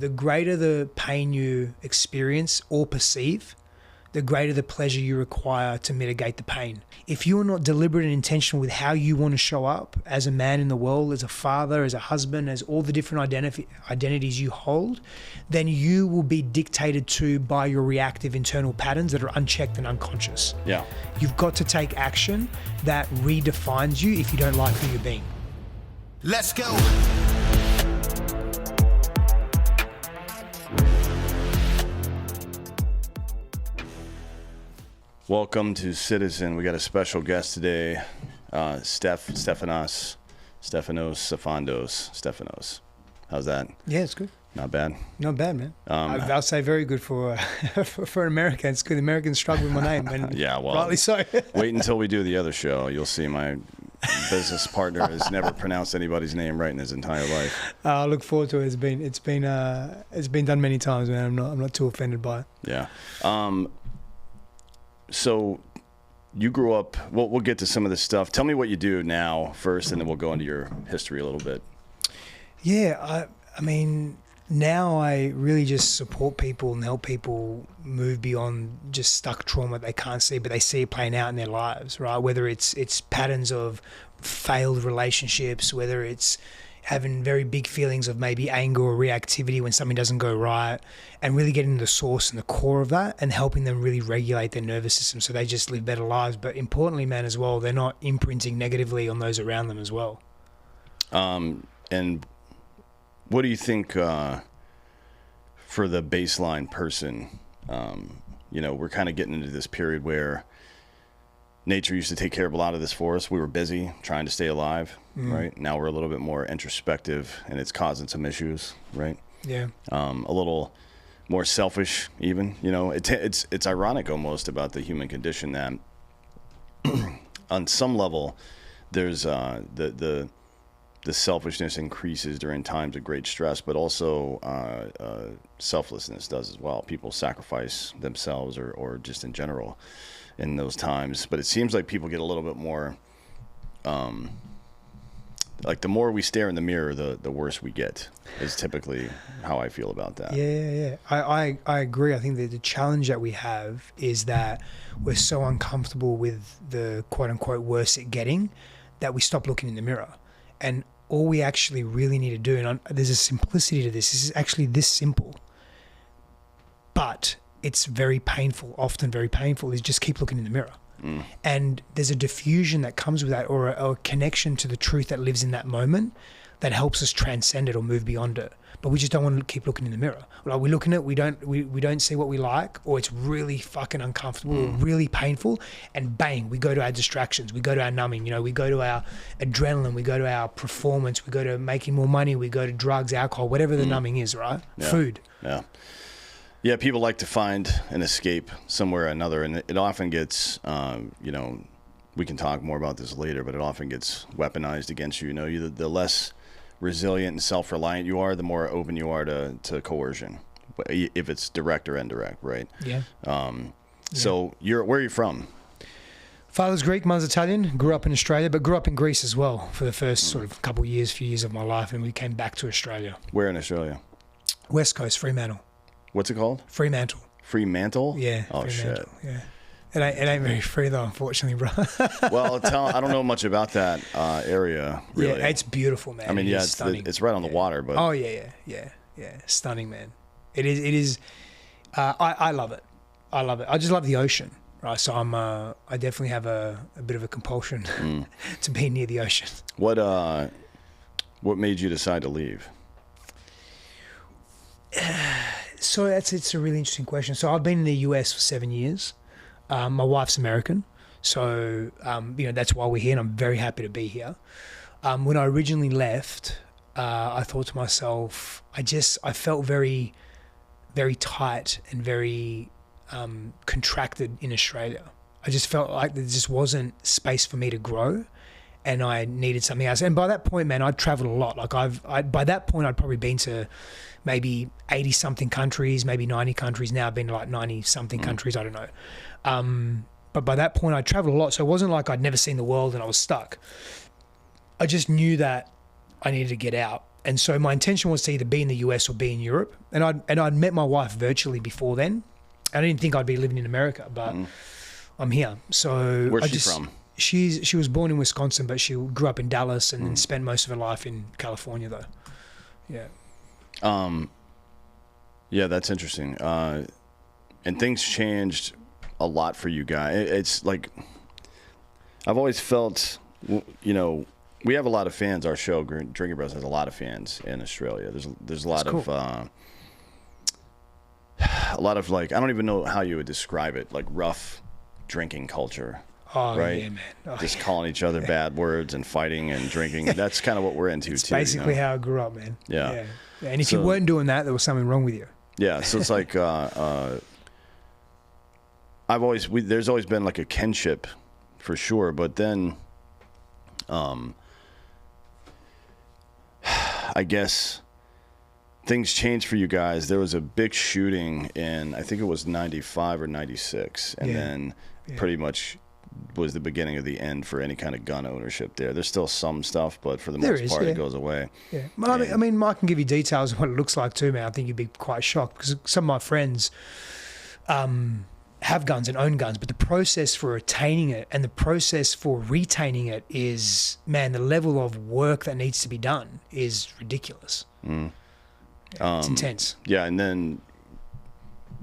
the greater the pain you experience or perceive, the greater the pleasure you require to mitigate the pain. If you're not deliberate and intentional with how you want to show up as a man in the world, as a father, as a husband, as all the different identities you hold, then you will be dictated to by your reactive internal patterns that are unchecked and unconscious. Yeah. You've got to take action that redefines you if you don't like who you're being. Let's go. Welcome to Citizen. We got a special guest today, Stefanos Sifandos. Stefanos. How's that? Yeah, it's good. Not bad? Not bad, man. I'll say very good for an American. It's good. Americans struggle with my name. And yeah, well, rightly so. Wait until we do the other show. You'll see my business partner has never pronounced anybody's name right in his entire life. I look forward to it. It's been done many times, man. I'm not too offended by it. Yeah. So you grew up, we'll get to some of this stuff. Tell me what you do now first, and then we'll go into your history a little bit. Yeah, I mean, now I really just support people and help people move beyond just stuck trauma they can't see, but they see it playing out in their lives, right? Whether it's patterns of failed relationships, whether it's having very big feelings of maybe anger or reactivity when something doesn't go right, and really getting to the source and the core of that and helping them really regulate their nervous system so they just live better lives. But importantly, man, as well, they're not imprinting negatively on those around them as well. And what do you think for the baseline person? We're kind of getting into this period where nature used to take care of a lot of this for us. We were busy trying to stay alive, right? Now we're a little bit more introspective, and it's causing some issues, right? Yeah. A little more selfish, even. It's ironic almost about the human condition that, on some level, there's the selfishness increases during times of great stress, but also selflessness does as well. People sacrifice themselves, or just in general, in those times. But it seems like people get a little bit more like the more we stare in the mirror, the worse we get, is typically how I feel about that. Yeah. I agree. I think that the challenge that we have is that we're so uncomfortable with the quote unquote worse it getting that we stop looking in the mirror. And all we actually really need to do, and there's a simplicity to this is actually this simple, but it's very painful, often very painful, is just keep looking in the mirror. And there's a diffusion that comes with that, or a connection to the truth that lives in that moment that helps us transcend it or move beyond it. But we just don't want to keep looking in the mirror. Like, we look in it, we don't see what we like, or it's really fucking uncomfortable or really painful, and bang, we go to our distractions, we go to our numbing, we go to our adrenaline, we go to our performance, we go to making more money, we go to drugs, alcohol, whatever the numbing is, right? Yeah. Food. Yeah, people like to find an escape somewhere or another, and it often gets, we can talk more about this later, but it often gets weaponized against you. The less resilient and self-reliant you are, the more open you are to coercion, if it's direct or indirect, right? Yeah. So where are you from? Father's Greek, mother's Italian. Grew up in Australia, but grew up in Greece as well for the first sort of few years of my life, and we came back to Australia. Where in Australia? West Coast, Fremantle. What's it called? Fremantle. Fremantle? Yeah. Oh, Fremantle. shit. Yeah. It ain't very free though, unfortunately, bro. Well, I don't know much about that area, really. Yeah, it's beautiful, man. I mean, it's stunning. it's right on the water, but... Oh, yeah. Stunning, man. It is. I love it. I just love the ocean, right? So I definitely have a bit of a compulsion to be near the ocean. What made you decide to leave? So it's a really interesting question. So I've been in the US for 7 years. My wife's American, so that's why we're here, and I'm very happy to be here. When I originally left, I thought to myself, I felt very, very tight and very contracted in Australia. I just felt like there just wasn't space for me to grow, and I needed something else. And by that point, man, I'd traveled a lot. Like by that point, I'd probably been to maybe 80 something countries, maybe 90 countries. Now I've been to like 90 something countries. I don't know. But by that point, I'd traveled a lot. So it wasn't like I'd never seen the world and I was stuck. I just knew that I needed to get out. And so my intention was to either be in the US or be in Europe. And I'd met my wife virtually before then. I didn't think I'd be living in America, but I'm here. So Where's she from? She was born in Wisconsin, but she grew up in Dallas and then spent most of her life in California, though. Yeah. Yeah, that's interesting. And things changed a lot for you guys. It's like I've always felt, you know, we have a lot of fans. Our show, Drinking Bros, has a lot of fans in Australia. There's a lot That's cool. a lot of like, I don't even know how you would describe it, like rough drinking culture. Oh, right? yeah, man. Oh, Just calling each other bad words and fighting and drinking. That's kind of what we're into, it's too. basically how I grew up, man. Yeah. And if you weren't doing that, there was something wrong with you. Yeah, so it's like there's always been like a kinship for sure, but then I guess things changed for you guys. There was a big shooting in, I think it was 95 or 96, and then pretty much was the beginning of the end for any kind of gun ownership there. There's still some stuff, but for the most part, it goes away. Yeah. Well, I mean, Mike can give you details of what it looks like too, man. I think you'd be quite shocked because some of my friends have guns and own guns, but the process for attaining it and the process for retaining it is, man, the level of work that needs to be done is ridiculous. It's intense. Yeah, and then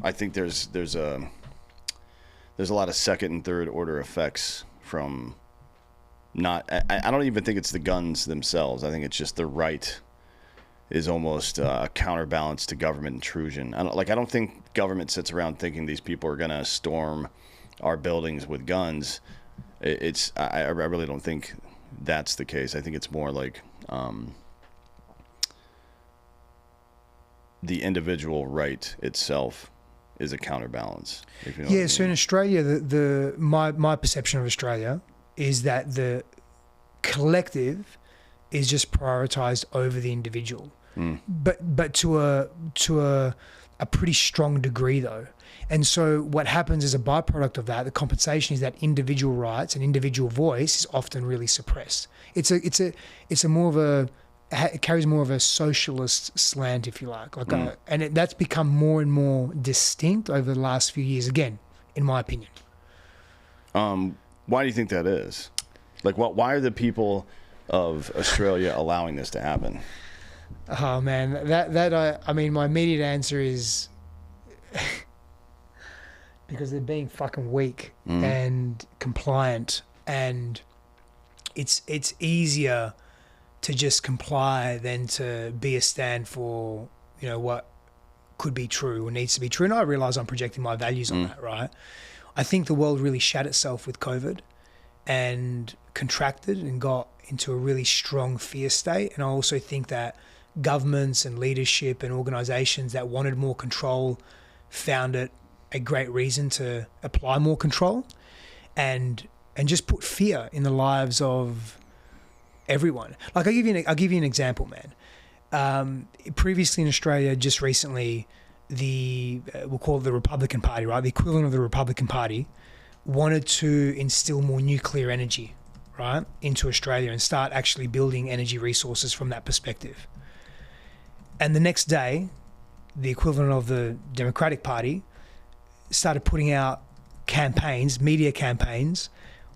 I think there's a lot of second and third order effects from not. I don't even think it's the guns themselves. I think it's just the right is almost a counterbalance to government intrusion. I don't think government sits around thinking these people are gonna storm our buildings with guns. I really don't think that's the case. I think it's more like the individual right itself is a counterbalance. If you know what I mean. So in Australia, my perception of Australia is that the collective is just prioritized over the individual, but to a pretty strong degree though. And so what happens as a byproduct of that, the compensation is that individual rights and individual voice is often really suppressed. It's a more of a, it carries more of a socialist slant, if you like, that's become more and more distinct over the last few years. Again, in my opinion. Why do you think that is? Like, why are the people of Australia allowing this to happen? Oh man, I mean, my immediate answer is because they're being fucking weak and compliant, and it's easier to just comply than to be a stand for, you know, what could be true or needs to be true. And I realize I'm projecting my values on that, right? I think the world really shat itself with COVID and contracted and got into a really strong fear state. And I also think that governments and leadership and organizations that wanted more control found it a great reason to apply more control and just put fear in the lives of everyone. Like I'll give you an example, man. Previously in Australia, just recently, we'll call it the Republican Party, right? The equivalent of the Republican Party wanted to instill more nuclear energy, right, into Australia and start actually building energy resources from that perspective. And the next day, the equivalent of the Democratic Party started putting out campaigns, media campaigns,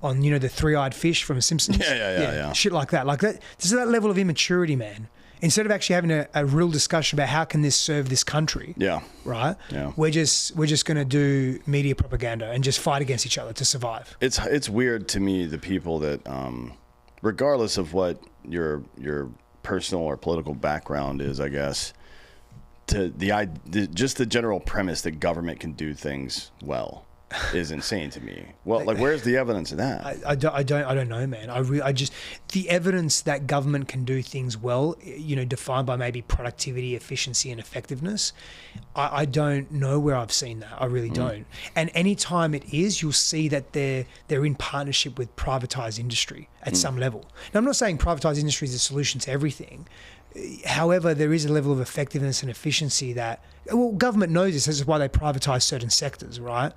on, you know, the three-eyed fish from Simpsons. Yeah. Shit like that. Like that. There's that level of immaturity, man. Instead of actually having a real discussion about how can this serve this country. Yeah. Right? Yeah. We're just going to do media propaganda and just fight against each other to survive. It's weird to me, the people that, regardless of what your personal or political background is, I guess, just the general premise that government can do things well is insane to me. Well, like, where's the evidence of that? I don't know, man. I just the evidence that government can do things well, you know, defined by maybe productivity, efficiency, and effectiveness. I don't know where I've seen that. I really don't. And any time it is, you'll see that they're in partnership with privatized industry at some level. Now, I'm not saying privatized industry is the solution to everything. However, there is a level of effectiveness and efficiency that, well, government knows this. This is why they privatize certain sectors, right?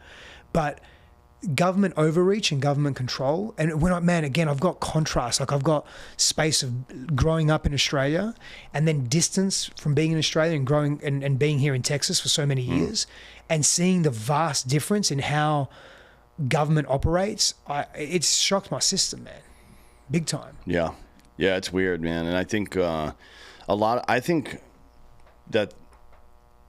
But government overreach and government control. And again, I've got contrast. Like I've got space of growing up in Australia and then distance from being in Australia and growing and being here in Texas for so many years and seeing the vast difference in how government operates. It's shocked my system, man. Big time. Yeah. Yeah, it's weird, man. And I think I think that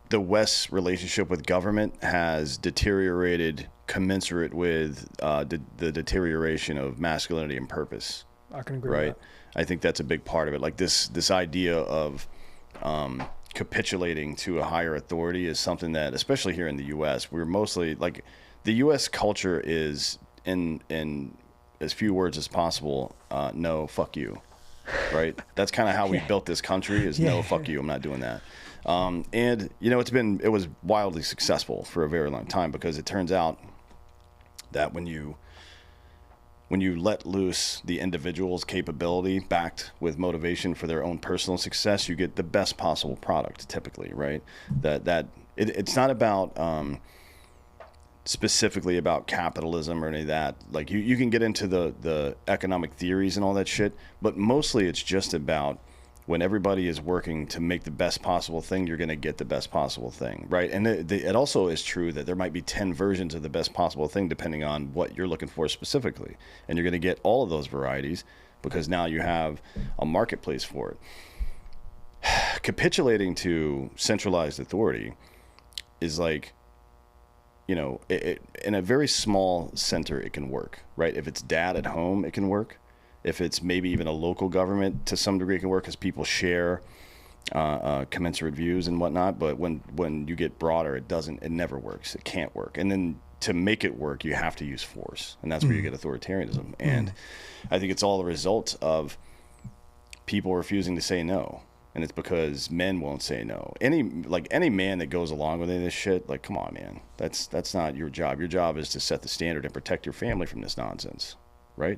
the West's relationship with government has deteriorated commensurate with the deterioration of masculinity and purpose. I can agree right? with that. I think that's a big part of it. Like this idea of capitulating to a higher authority is something that, especially here in the U.S., we're mostly like the U.S. culture is in as few words as possible. No, fuck you. Right? That's kind of how we built this country is no, fuck you. I'm not doing that. And you know, it was wildly successful for a very long time because it turns out that when you let loose the individual's capability backed with motivation for their own personal success, you get the best possible product typically, right? It's not about specifically about capitalism or any of that. Like you can get into the economic theories and all that shit, but mostly it's just about when everybody is working to make the best possible thing, you're going to get the best possible thing, right? And it also is true that there might be 10 versions of the best possible thing depending on what you're looking for specifically. And you're going to get all of those varieties because now you have a marketplace for it. Capitulating to centralized authority is like, you know, in a very small center, it can work, right? If it's dad at home, it can work. If it's maybe even a local government to some degree, it can work because people share commensurate views and whatnot. But when you get broader, it never works. It can't work. And then to make it work, you have to use force. And that's where you get authoritarianism. And I think it's all the result of people refusing to say no. And it's because men won't say no. Any man that goes along with any of this shit, like, come on, man. That's not your job. Your job is to set the standard and protect your family from this nonsense, right?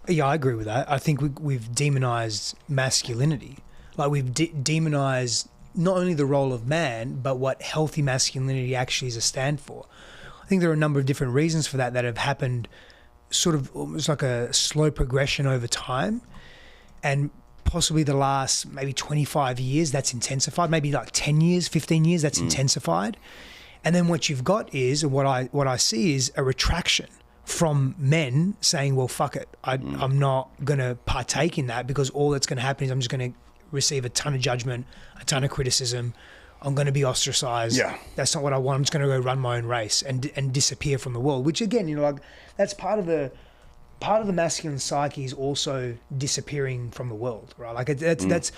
Yeah, I agree with that. I think we've demonized masculinity. Like we've demonized not only the role of man, but what healthy masculinity actually is a stand for. I think there are a number of different reasons for that have happened sort of almost like a slow progression over time. And possibly the last maybe 25 years, that's intensified. Maybe like 10 years, 15 years, that's intensified. And then what you've got is, what I see is a retraction from men saying, well, fuck it. I'm not going to partake in that because all that's going to happen is I'm just going to receive a ton of judgment, a ton of criticism. I'm going to be ostracized. Yeah. That's not what I want. I'm just going to go run my own race and disappear from the world, which again, you know, like that's part of the masculine psyche is also disappearing from the world, right? Like that's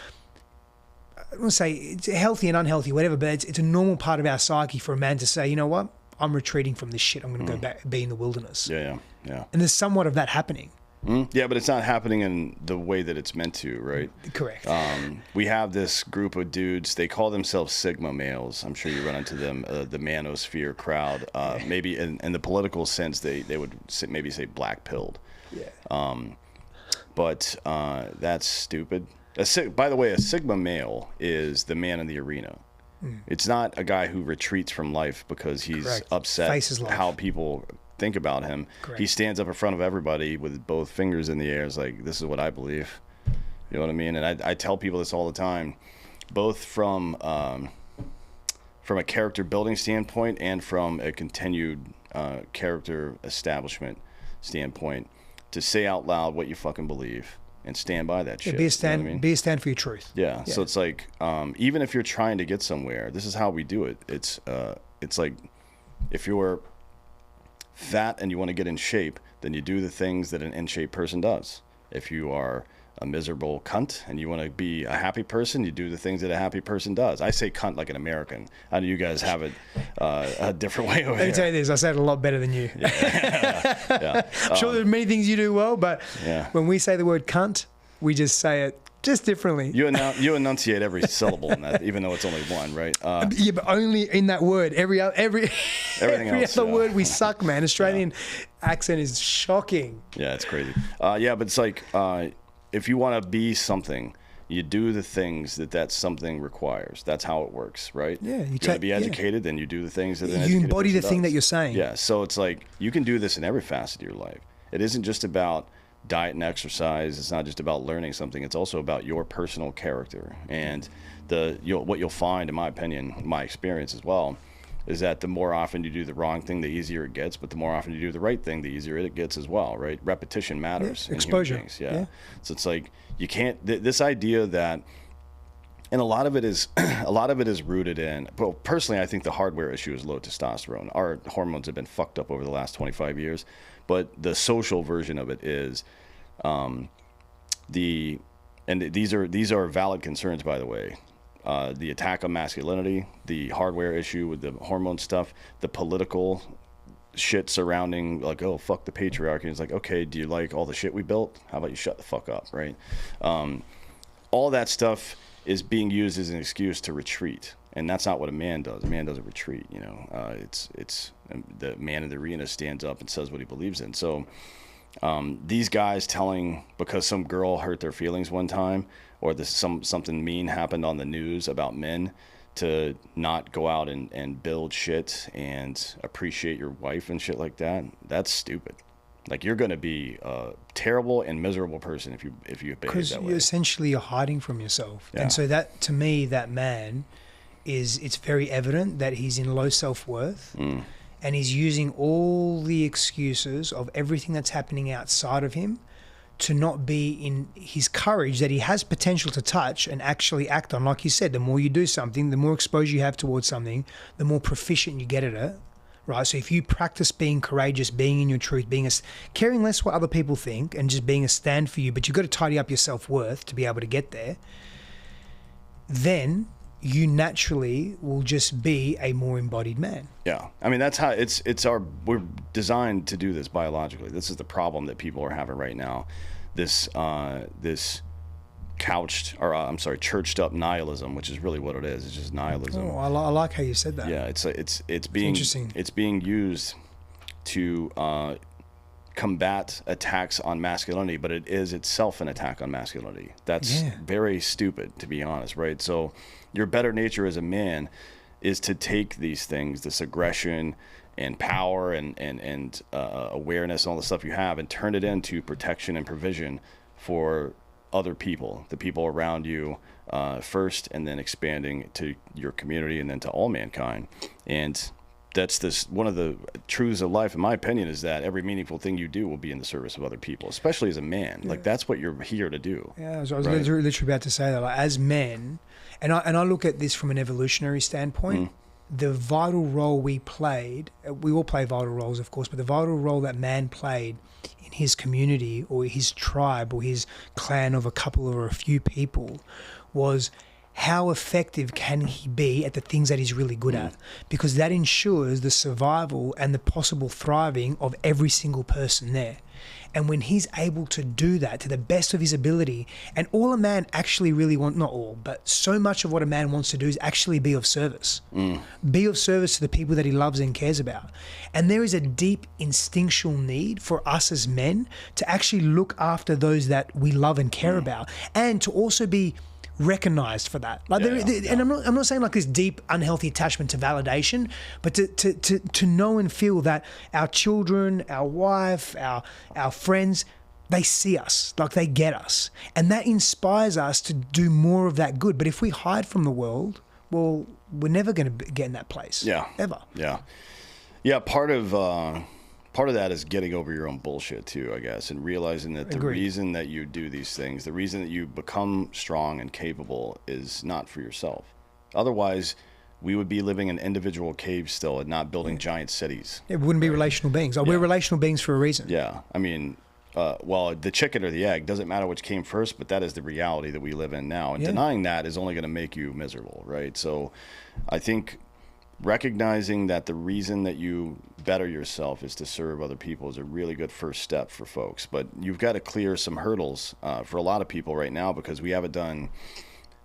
I don't want to say it's healthy and unhealthy, whatever, but it's a normal part of our psyche for a man to say, you know what? I'm retreating from this shit. I'm going to go back, be in the wilderness. Yeah. And there's somewhat of that happening. Yeah, but it's not hanoning in the way that it's meant to, right? Correct. We have this group of dudes. They call themselves Sigma males. I'm sure you run into them, the manosphere crowd. Maybe in the political sense, they would maybe say black-pilled. Yeah. But that's stupid. By the way, a Sigma male is the man in the arena. It's not a guy who retreats from life because he's upset how people think about him. Correct. He stands up in front of everybody with both fingers in the air. It's like, this is what I believe. You know what I mean? And I tell people this all the time, both from a character building standpoint and from a continued character establishment standpoint, to say out loud what you fucking believe and stand by that shit. Be a stand. You know what I mean? Be a stand for your truth. Yeah. So it's like, even if you're trying to get somewhere, this is how we do it. It's like, if you're fat and you want to get in shape, then you do the things that an in shape person does. If you are a miserable cunt and you want to be a happy person, you do the things that a happy person does. I say cunt like an American. I know you guys have it a different way over Let me tell you this, I said it a lot better than you. Yeah. I'm sure there's many things you do well, but when we say the word cunt, we just say it just differently. You enunciate every syllable in that, even though it's only one, right? Yeah, but only in that word. Every everything else, other word we suck, man. Australian accent is shocking. Yeah, it's crazy. But it's like, if you want to be something, You do the things that something requires. That's how it works, right? Yeah, you got to be educated, then you do the things that an you educated embody the person thing does. that you're saying. Yeah, so it's like you can do this in every facet of your life. It isn't just about diet and exercise. It's not just about learning something. It's also about your personal character. And what you'll find, in my opinion, my experience as well, is that the more often you do the wrong thing, the easier it gets. But the more often you do the right thing, the easier it gets as well, right? Repetition matters. In Exposure. Human beings. Yeah. So it's like you can't. This idea that, and a lot of it is rooted in. Well, personally, I think the hardware issue is low testosterone. Our hormones have been fucked up over the last 25 years. But the social version of it is, and these are valid concerns, by the way. The attack on masculinity, the hardware issue with the hormone stuff, the political shit surrounding, like, oh, fuck the patriarchy. It's like, okay, do you like all the shit we built? How about you shut the fuck up, right? All that stuff is being used as an excuse to retreat. And that's not what a man does. A man doesn't retreat, you know. It's the man in the arena stands up and says what he believes in. So these guys telling, because some girl hurt their feelings one time, or something mean happened on the news about men, to not go out and build shit and appreciate your wife and shit like that, that's stupid. Like, you're going to be a terrible and miserable person if you behave that way. Because essentially you're hiding from yourself. Yeah. And so that, to me, that man it's very evident that he's in low self-worth. And he's using all the excuses of everything that's happening outside of him to not be in his courage that he has potential to touch and actually act on. Like you said, the more you do something, the more exposure you have towards something, the more proficient you get at it, right? So if you practice being courageous, being in your truth, caring less what other people think and just being a stand for you, but you've got to tidy up your self-worth to be able to get there, then you naturally will just be a more embodied man. Yeah. I mean, that's how we're designed to do this biologically. This is the problem that people are having right now. This churched up nihilism, which is really what it is. It's just nihilism. Oh, I like how you said that. Yeah. It's being used to combat attacks on masculinity, but it is itself an attack on masculinity. That's very stupid, to be honest, right? So your better nature as a man is to take these things, this aggression and power and awareness and all the stuff you have, and turn it into protection and provision for other people, the people around you first, and then expanding to your community and then to all mankind. And that's one of the truths of life, in my opinion, is that every meaningful thing you do will be in the service of other people, especially as a man. Yeah. Like, that's what you're here to do. Yeah, I was literally about to say that. Like, as men, and I look at this from an evolutionary standpoint, the vital role we played, we all play vital roles, of course, but the vital role that man played in his community or his tribe or his clan of a couple or a few people was, how effective can he be at the things that he's really good at? Because that ensures the survival and the possible thriving of every single person there. And when he's able to do that to the best of his ability, and all a man actually really wants, not all, but so much of what a man wants to do is actually be of service. Be of service to the people that he loves and cares about. And there is a deep instinctual need for us as men to actually look after those that we love and care about, and to also be recognized for that. Like, and I'm not saying like this deep unhealthy attachment to validation, but to know and feel that our children, our wife, our friends, they see us, like they get us, and that inspires us to do more of that good. But if we hide from the world, well, we're never going to get in that place. Ever. Part of that is getting over your own bullshit too, I guess, and realizing that the reason that you do these things, the reason that you become strong and capable, is not for yourself. Otherwise, we would be living in individual caves still and not building giant cities. It wouldn't be relational beings. We're relational beings for a reason. Yeah. I mean, the chicken or the egg, doesn't matter which came first, but that is the reality that we live in now. And denying that is only going to make you miserable, right? So I think recognizing that the reason that you better yourself is to serve other people is a really good first step for folks. But you've got to clear some hurdles for a lot of people right now, because we haven't done,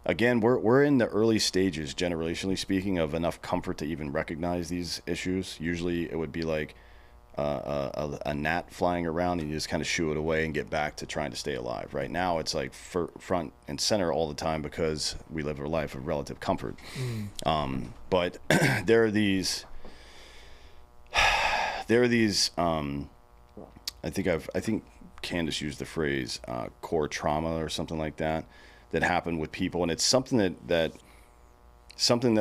again, we're in the early stages, generationally speaking, of enough comfort to even recognize these issues. Usually it would be like, a gnat flying around, and you just kind of shoo it away and get back to trying to stay alive. Right now, it's like front and center all the time because we live a life of relative comfort. But there are these. I think Candace used the phrase core trauma or something like that happened with people, and it's something that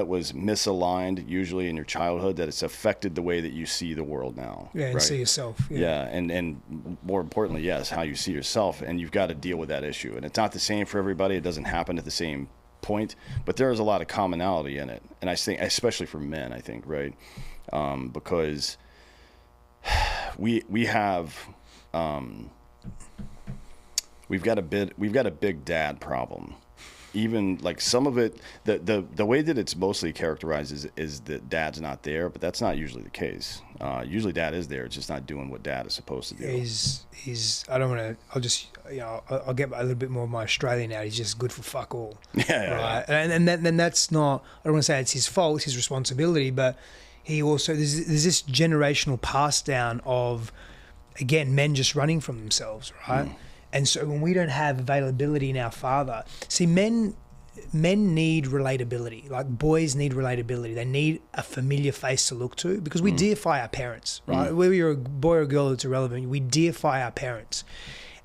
was misaligned usually in your childhood, that it's affected the way that you see the world now. Yeah, and right? see yourself. Yeah, and more importantly, yes, how you see yourself, and you've got to deal with that issue. And it's not the same for everybody. It doesn't happen at the same point, but there is a lot of commonality in it. And I think, especially for men, I think, right? Because we have we've got a big dad problem. Even like some of it, the way that it's mostly characterized is that dad's not there, but that's not usually the case. Usually dad is there, it's just not doing what dad is supposed to do. He's I don't want to, I'll just, I'll get a little bit more of my Australian out. He's just good for fuck all. Right? And then that's not, I don't want to say it's his fault, it's his responsibility, but he also, there's this generational pass down of, again, men just running from themselves, right? And so when we don't have availability in our father, see, men need relatability. Like boys need relatability. They need a familiar face to look to, because we deify our parents, right? Whether you're a boy or a girl, it's irrelevant. We deify our parents.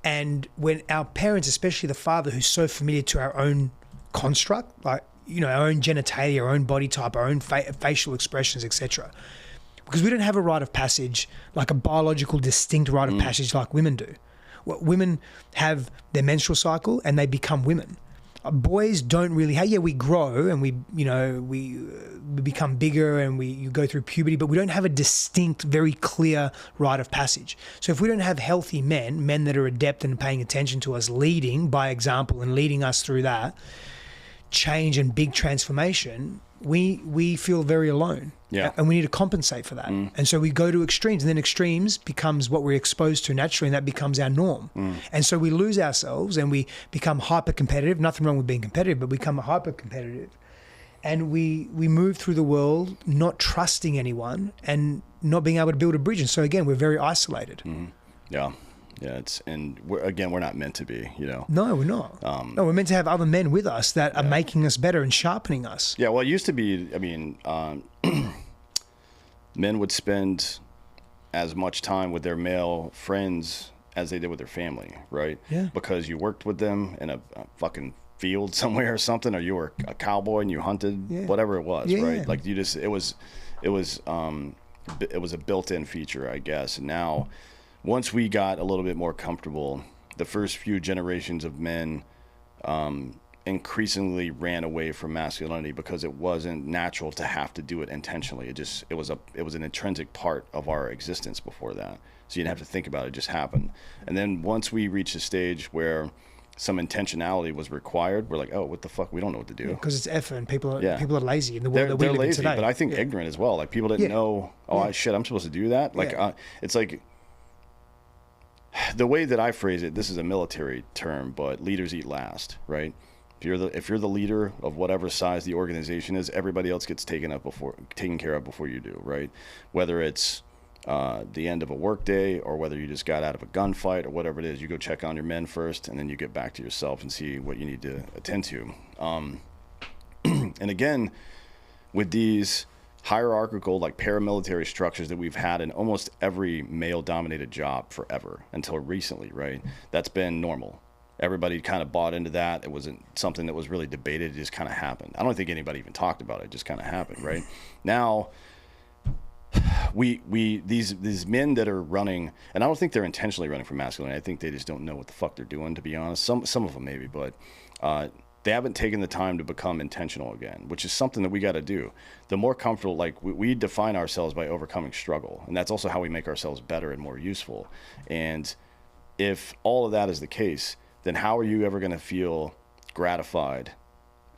And when our parents, especially the father, who's so familiar to our own construct, like, our own genitalia, our own body type, our own facial expressions, etc. Because we don't have a rite of passage, like a biological distinct rite of passage like women do. Women have their menstrual cycle and they become women. Boys don't really have, we grow and we become bigger and you go through puberty, but we don't have a distinct, very clear rite of passage. So if we don't have healthy men that are adept and paying attention to us, leading by example and leading us through that change and big transformation, we feel very alone. Yeah. And we need to compensate for that. And so we go to extremes, and then extremes becomes what we're exposed to naturally, and that becomes our norm. And so we lose ourselves and we become hyper competitive. Nothing wrong with being competitive, but we become hyper competitive. And we move through the world not trusting anyone and not being able to build a bridge. And so again, we're very isolated. Yeah. Yeah, we're not meant to be, No, we're not. No, we're meant to have other men with us that are making us better and sharpening us. Yeah, well, it used to be, men would spend as much time with their male friends as they did with their family, right? Yeah. Because you worked with them in a fucking field somewhere or something, or you were a cowboy and you hunted, whatever it was, right? Yeah. Like it was a built-in feature, I guess. And now, once we got a little bit more comfortable, the first few generations of men increasingly ran away from masculinity because it wasn't natural to have to do it intentionally. It was an intrinsic part of our existence before that. So you didn't have to think about it; it just happened. And then once we reached a stage where some intentionality was required, we're like, oh, what the fuck? We don't know what to do. Because it's effort, and people are lazy in the world that we live in today. But I think ignorant as well. Like people didn't know, shit, I'm supposed to do that. Like it's like, the way that I phrase it, this is a military term, but leaders eat last, right? If you're the leader of whatever size the organization is, everybody else gets taken care of before you do, right? Whether it's the end of a work day or whether you just got out of a gunfight or whatever it is, you go check on your men first, and then you get back to yourself and see what you need to attend to. And again, with these hierarchical, like paramilitary structures that we've had in almost every male-dominated job forever until recently, right? That's been normal. Everybody kind of bought into that. It wasn't something that was really debated. It just kind of happened. I don't think anybody even talked about it. It just kind of happened, right? Now, these men that are running, and I don't think they're intentionally running from masculinity. I think they just don't know what the fuck they're doing, to be honest. Some of them maybe, but they haven't taken the time to become intentional again, which is something that we got to do. The more comfortable, like we define ourselves by overcoming struggle, and that's also how we make ourselves better and more useful. And if all of that is the case, then how are you ever going to feel gratified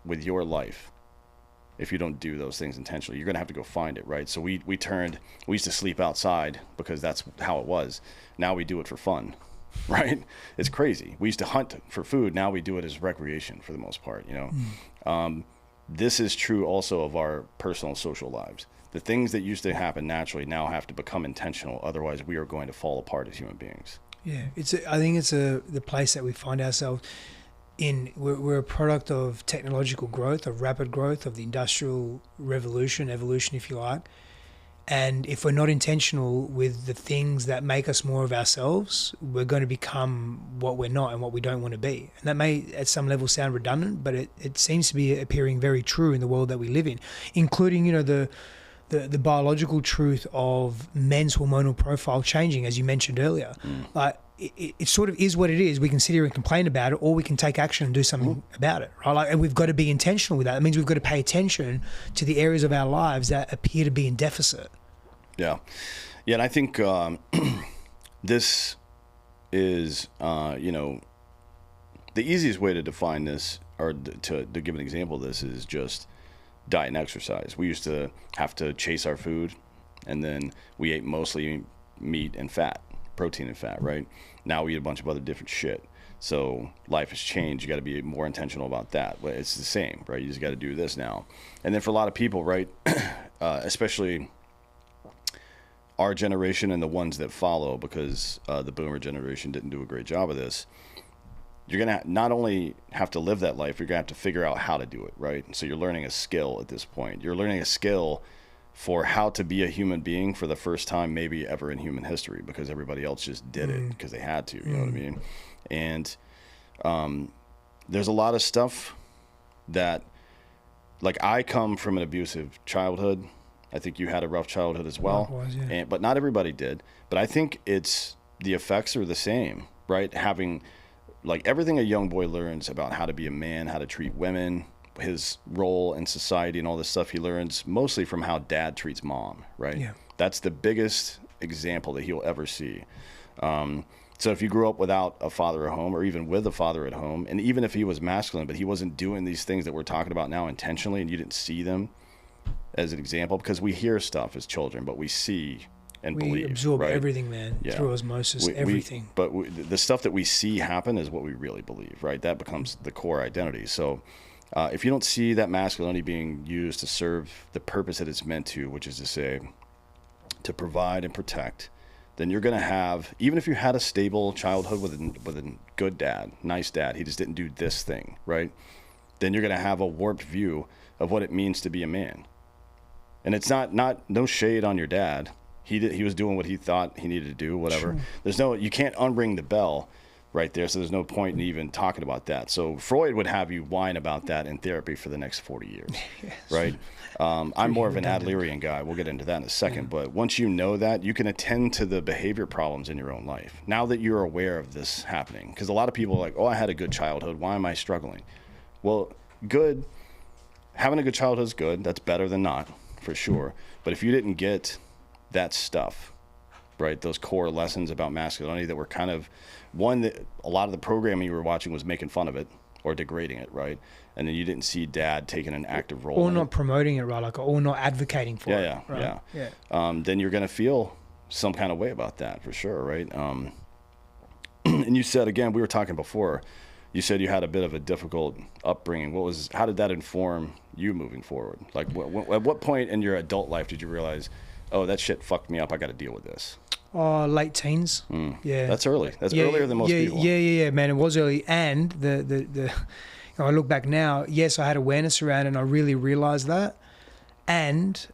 with your life if you don't do those things intentionally? You're going to have to go find it, right? So we used to sleep outside because that's how it was. Now we do it for fun. Right? It's crazy. We used to hunt for food. Now we do it as recreation for the most part, this is true also of our personal social lives. The things that used to happen naturally now have to become intentional. Otherwise, we are going to fall apart as human beings. Yeah, I think it's the place that we find ourselves in. We're a product of technological growth, of rapid growth, of the industrial revolution, evolution, if you like. And if we're not intentional with the things that make us more of ourselves, we're going to become what we're not and what we don't want to be. And that may, at some level, sound redundant, but it seems to be appearing very true in the world that we live in, including, the biological truth of men's hormonal profile changing, as you mentioned earlier. Like, it sort of is what it is. We can sit here and complain about it, or we can take action and do something about it, right? Like, and we've got to be intentional with that. It means we've got to pay attention to the areas of our lives that appear to be in deficit. Yeah. And I think this is, the easiest way to define this, or to give an example of this, is just diet and exercise. We used to have to chase our food, and then we ate mostly meat and fat, protein and fat, right? Now we eat a bunch of other different shit. So life has changed. You got to be more intentional about that. But it's the same, right? You just got to do this now. And then for a lot of people, right, especially our generation and the ones that follow, because the boomer generation didn't do a great job of this, you're going to not only have to live that life, you're going to have to figure out how to do it, right? So you're learning a skill at this point. You're learning a skill for how to be a human being for the first time maybe ever in human history, because everybody else just did it because they had to, you know what I mean? And there's a lot of stuff that, like, I come from an abusive childhood. I think you had a rough childhood as well. Likewise, yeah. But not everybody did. But I think the effects are the same, right? Having, like, everything a young boy learns about how to be a man, how to treat women, his role in society and all this stuff, he learns mostly from how dad treats mom, right? Yeah. That's the biggest example that he'll ever see. So if you grew up without a father at home, or even with a father at home, and even if he was masculine, but he wasn't doing these things that we're talking about now intentionally, and you didn't see them as an example, because we hear stuff as children, but we see and believe. We absorb right? everything, man, through osmosis, everything. But the stuff that we see happen is what we really believe, right? That becomes the core identity. So if you don't see that masculinity being used to serve the purpose that it's meant to, which is to say, to provide and protect, then you're going to have, even if you had a stable childhood with a good dad, nice dad, he just didn't do this thing, right? Then you're going to have a warped view of what it means to be a man. And it's not no shade on your dad. He was doing what he thought he needed to do, whatever. Sure. You can't unring the bell right there, so there's no point in even talking about that. So Freud would have you whine about that in therapy for the next 40 years, yes. Right? I'm more of an Adlerian guy. We'll get into that in a second. But once you know that, you can attend to the behavior problems in your own life. Now that you're aware of this happening, because a lot of people are like, oh, I had a good childhood. Why am I struggling? Well, having a good childhood is good. That's better than not, for sure. But if you didn't get that stuff, right, those core lessons about masculinity that were kind of one that a lot of the programming you were watching was making fun of it or degrading it, right? And then you didn't see dad taking an active role or not promoting it, right? Like, or not advocating for it. Yeah. Yeah. Then you're going to feel some kind of way about that, for sure, right? And you said, again, we were talking before, you said you had a bit of a difficult upbringing. How did that inform you moving forward? Like, at what point in your adult life did you realize, oh, that shit fucked me up, I got to deal with this? Late teens. Yeah. That's early. That's earlier than most people. Yeah, man. It was early. And I look back now, yes, I had awareness around it and I really realized that. And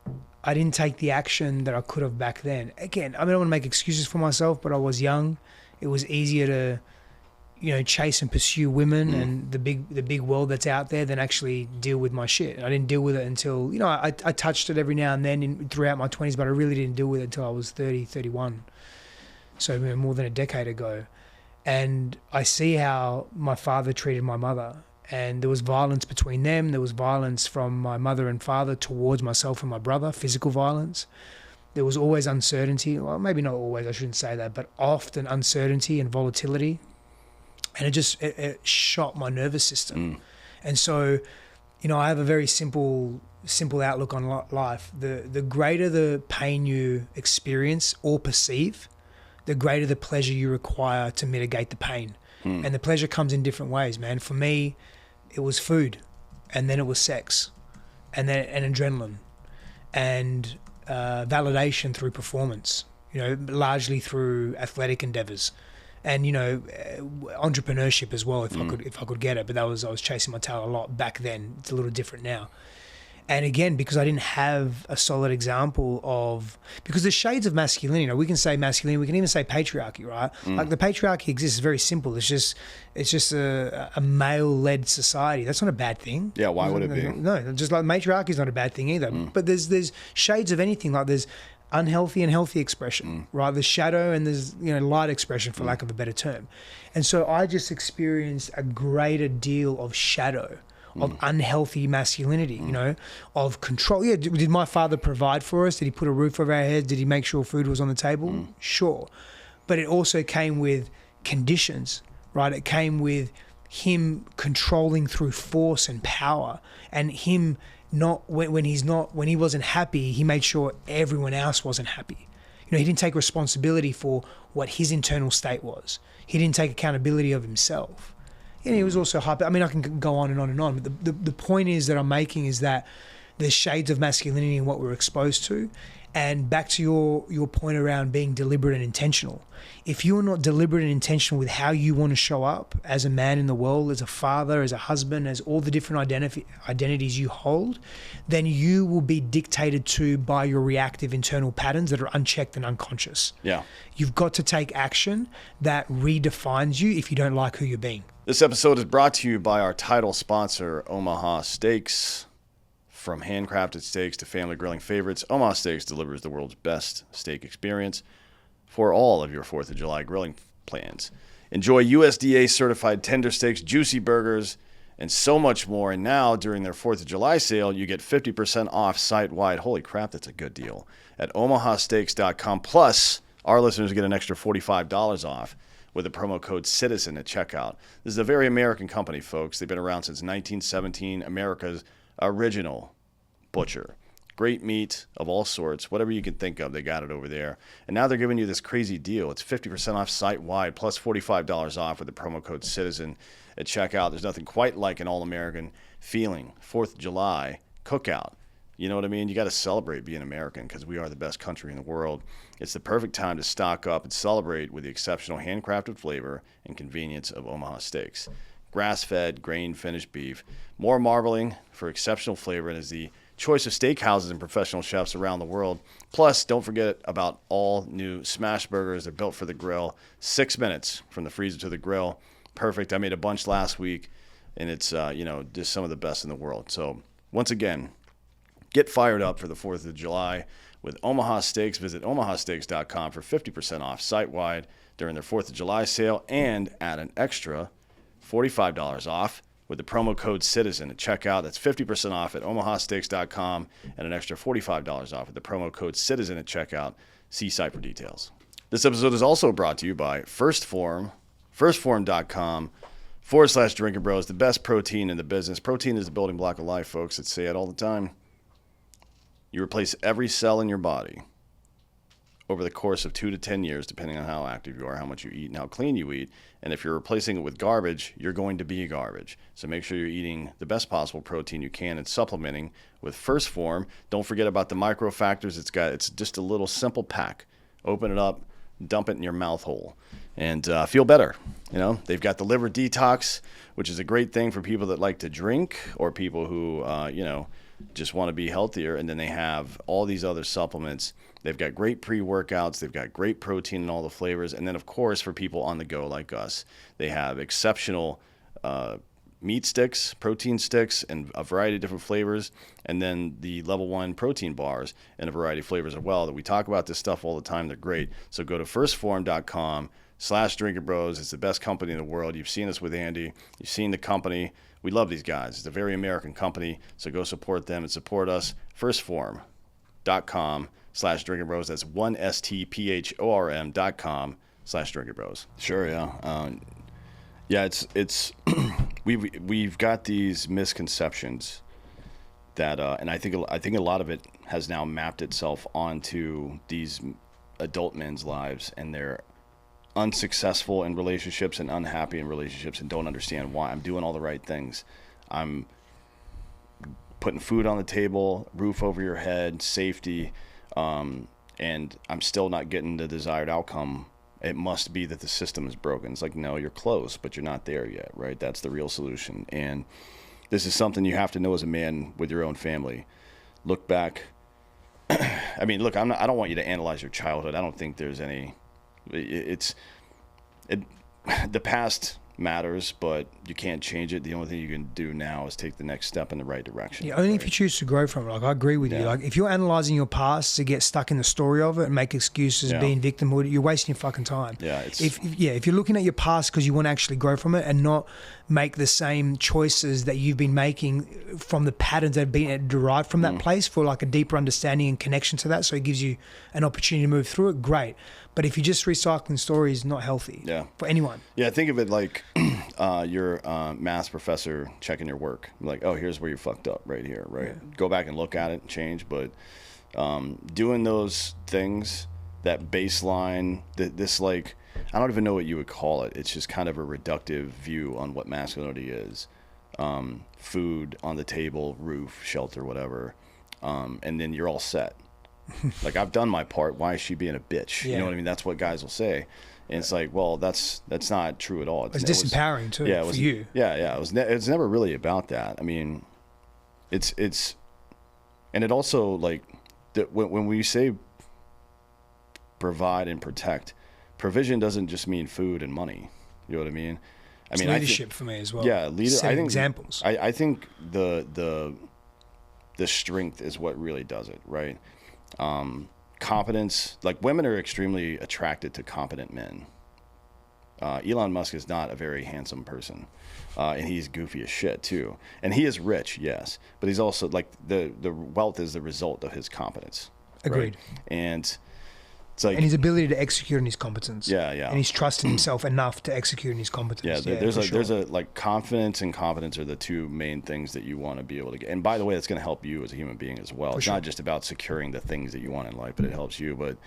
I didn't take the action that I could have back then. Again, I don't want to make excuses for myself, but I was young. It was easier to, chase and pursue women and the big world that's out there than actually deal with my shit. I didn't deal with it until, I touched it every now and then throughout my 20s, but I really didn't deal with it until I was 30, 31. So more than a decade ago. And I see how my father treated my mother. And there was violence between them. There was violence from my mother and father towards myself and my brother, physical violence. There was always uncertainty. Well, maybe not always, I shouldn't say that, but often uncertainty and volatility. And it shot my nervous system. And so, I have a very simple outlook on life. The greater the pain you experience or perceive, the greater the pleasure you require to mitigate the pain. And the pleasure comes in different ways, man. For me, it was food, and then it was sex. and then and adrenaline, and validation through performance. Largely through athletic endeavors, and entrepreneurship as well. If I could get it, but I was chasing my tail a lot back then. It's a little different now. And again, because I didn't have a solid example of, because there's shades of masculinity. We can say masculinity, we can even say patriarchy, right? Like the patriarchy exists, very simple. It's just a male-led society. That's not a bad thing. Yeah, why would it be? No, just like matriarchy is not a bad thing either. But there's shades of anything. Like there's unhealthy and healthy expression, right? There's shadow and there's light expression, for lack of a better term. And so I just experienced a greater deal of shadow, of unhealthy masculinity, of control. Yeah, did my father provide for us? Did he put a roof over our heads? Did he make sure food was on the table? Sure. But it also came with conditions, right? It came with him controlling through force and power, and him not when he wasn't happy, he made sure everyone else wasn't happy. He didn't take responsibility for what his internal state was. He didn't take accountability of himself. And he was also hyper. I mean, I can go on and on and on, but the point is that I'm making is that there's shades of masculinity in what we're exposed to. And back to your point around being deliberate and intentional. If you're not deliberate and intentional with how you want to show up as a man in the world, as a father, as a husband, as all the different identities you hold, then you will be dictated to by your reactive internal patterns that are unchecked and unconscious. Yeah. You've got to take action that redefines you if you don't like who you're being. This episode is brought to you by our title sponsor, Omaha Steaks. From handcrafted steaks to family grilling favorites, Omaha Steaks delivers the world's best steak experience for all of your 4th of July grilling plans. Enjoy USDA certified tender steaks, juicy burgers, and so much more. And now, during their 4th of July sale, you get 50% off site-wide. Holy crap, that's a good deal. At omahasteaks.com. Plus, our listeners get an extra $45 off with the promo code CITIZEN at checkout. This is a very American company, folks. They've been around since 1917, America's original butcher. Great meat of all sorts, whatever you can think of, they got it over there. And now they're giving you this crazy deal. It's 50% off site-wide plus $45 off with the promo code CITIZEN at checkout. There's nothing quite like an all-American feeling. 4th of July cookout. You know what I mean? You got to celebrate being American because we are the best country in the world. It's the perfect time to stock up and celebrate with the exceptional handcrafted flavor and convenience of Omaha Steaks. Grass-fed, grain-finished beef, more marbling for exceptional flavor, and is the choice of steakhouses and professional chefs around the world. Plus, don't forget about all new smash burgers. They're built for the grill. 6 minutes from the freezer to the grill. Perfect. I made a bunch last week, and it's just some of the best in the world. So once again, get fired up for the 4th of July with Omaha Steaks. Visit omahasteaks.com for 50% off site-wide during their 4th of July sale, and add an extra $45 off with the promo code CITIZEN at checkout. That's 50% off at omahasteaks.com and an extra $45 off with the promo code CITIZEN at checkout. See site for details. This episode is also brought to you by First Form, firstform.com/Drinking Bros, the best protein in the business. Protein is the building block of life, folks. I say it all the time. You replace every cell in your body over the course of 2 to 10 years, depending on how active you are, how much you eat, and how clean you eat. And if you're replacing it with garbage, you're going to be garbage. So make sure you're eating the best possible protein you can and supplementing with First Form. Don't forget about the micro factors. It's just a little simple pack. Open it up, dump it in your mouth hole, and feel better. They've got the liver detox, which is a great thing for people that like to drink or people who, just want to be healthier. And then they have all these other supplements. They've got great pre-workouts. They've got great protein in all the flavors. And then, of course, for people on the go like us, they have exceptional meat sticks, protein sticks, and a variety of different flavors. And then the level 1 protein bars in a variety of flavors as well. That we talk about this stuff all the time. They're great. So go to firstform.com/Drinking Bros. It's the best company in the world. You've seen us with Andy. You've seen the company. We love these guys. It's a very American company. So go support them and support us. Firstform.com/Drinking Bros. That's 1stphorm.com/Drinking Bros. Sure, yeah. It's we've got these misconceptions that and I think a lot of it has now mapped itself onto these adult men's lives, and they're unsuccessful in relationships and unhappy in relationships and don't understand why. I'm doing all the right things. I'm putting food on the table, roof over your head, safety, and I'm still not getting the desired outcome. It must be that the system is broken. It's like, no, you're close, but you're not there yet, right? That's the real solution. And this is something you have to know as a man with your own family. Look back. I mean, look, I don't want you to analyze your childhood. I don't think there's any. The past matters, but you can't change it. The only thing you can do now is take the next step in the right direction. Yeah, only right? if you choose to grow from it. Like, I agree with you. Yeah. Like, if you're analyzing your past to get stuck in the story of it and make excuses, being victimhood, you're wasting your fucking time. Yeah, if you're looking at your past because you want to actually grow from it and not make the same choices that you've been making from the patterns that have been derived from that place for like a deeper understanding and connection to that, so it gives you an opportunity to move through it, great. But if you're just recycling stories, not healthy for anyone. Yeah, think of it like your math professor checking your work. Like, oh, here's where you fucked up right here, right? Yeah. Go back and look at it and change. But doing those things, that baseline, this like, I don't even know what you would call it. It's just kind of a reductive view on what masculinity is. Food on the table, roof, shelter, whatever. And then you're all set. Like, I've done my part. Why is she being a bitch? You know what I mean? That's what guys will say. And it's like, well, that's not true at all. It's disempowering too for you. Yeah. It's never really about that. I mean, it's and it also, like, when we say provide and protect, provision doesn't just mean food and money. You know what I mean? It's leadership for me as well. Yeah, setting examples. I think the strength is what really does it, right? Competence, like, women are extremely attracted to competent men. Elon Musk is not a very handsome person, and he's goofy as shit too. And he is rich, yes, but he's also, like, the wealth is the result of his competence. Agreed. Right? And it's like, and his ability to execute on his competence. Yeah. And he's trusted himself enough to execute on his competence. Yeah, there's a like, confidence and competence are the two main things that you want to be able to get. And by the way, that's going to help you as a human being as well. It's not just about securing the things that you want in life, but it helps you. But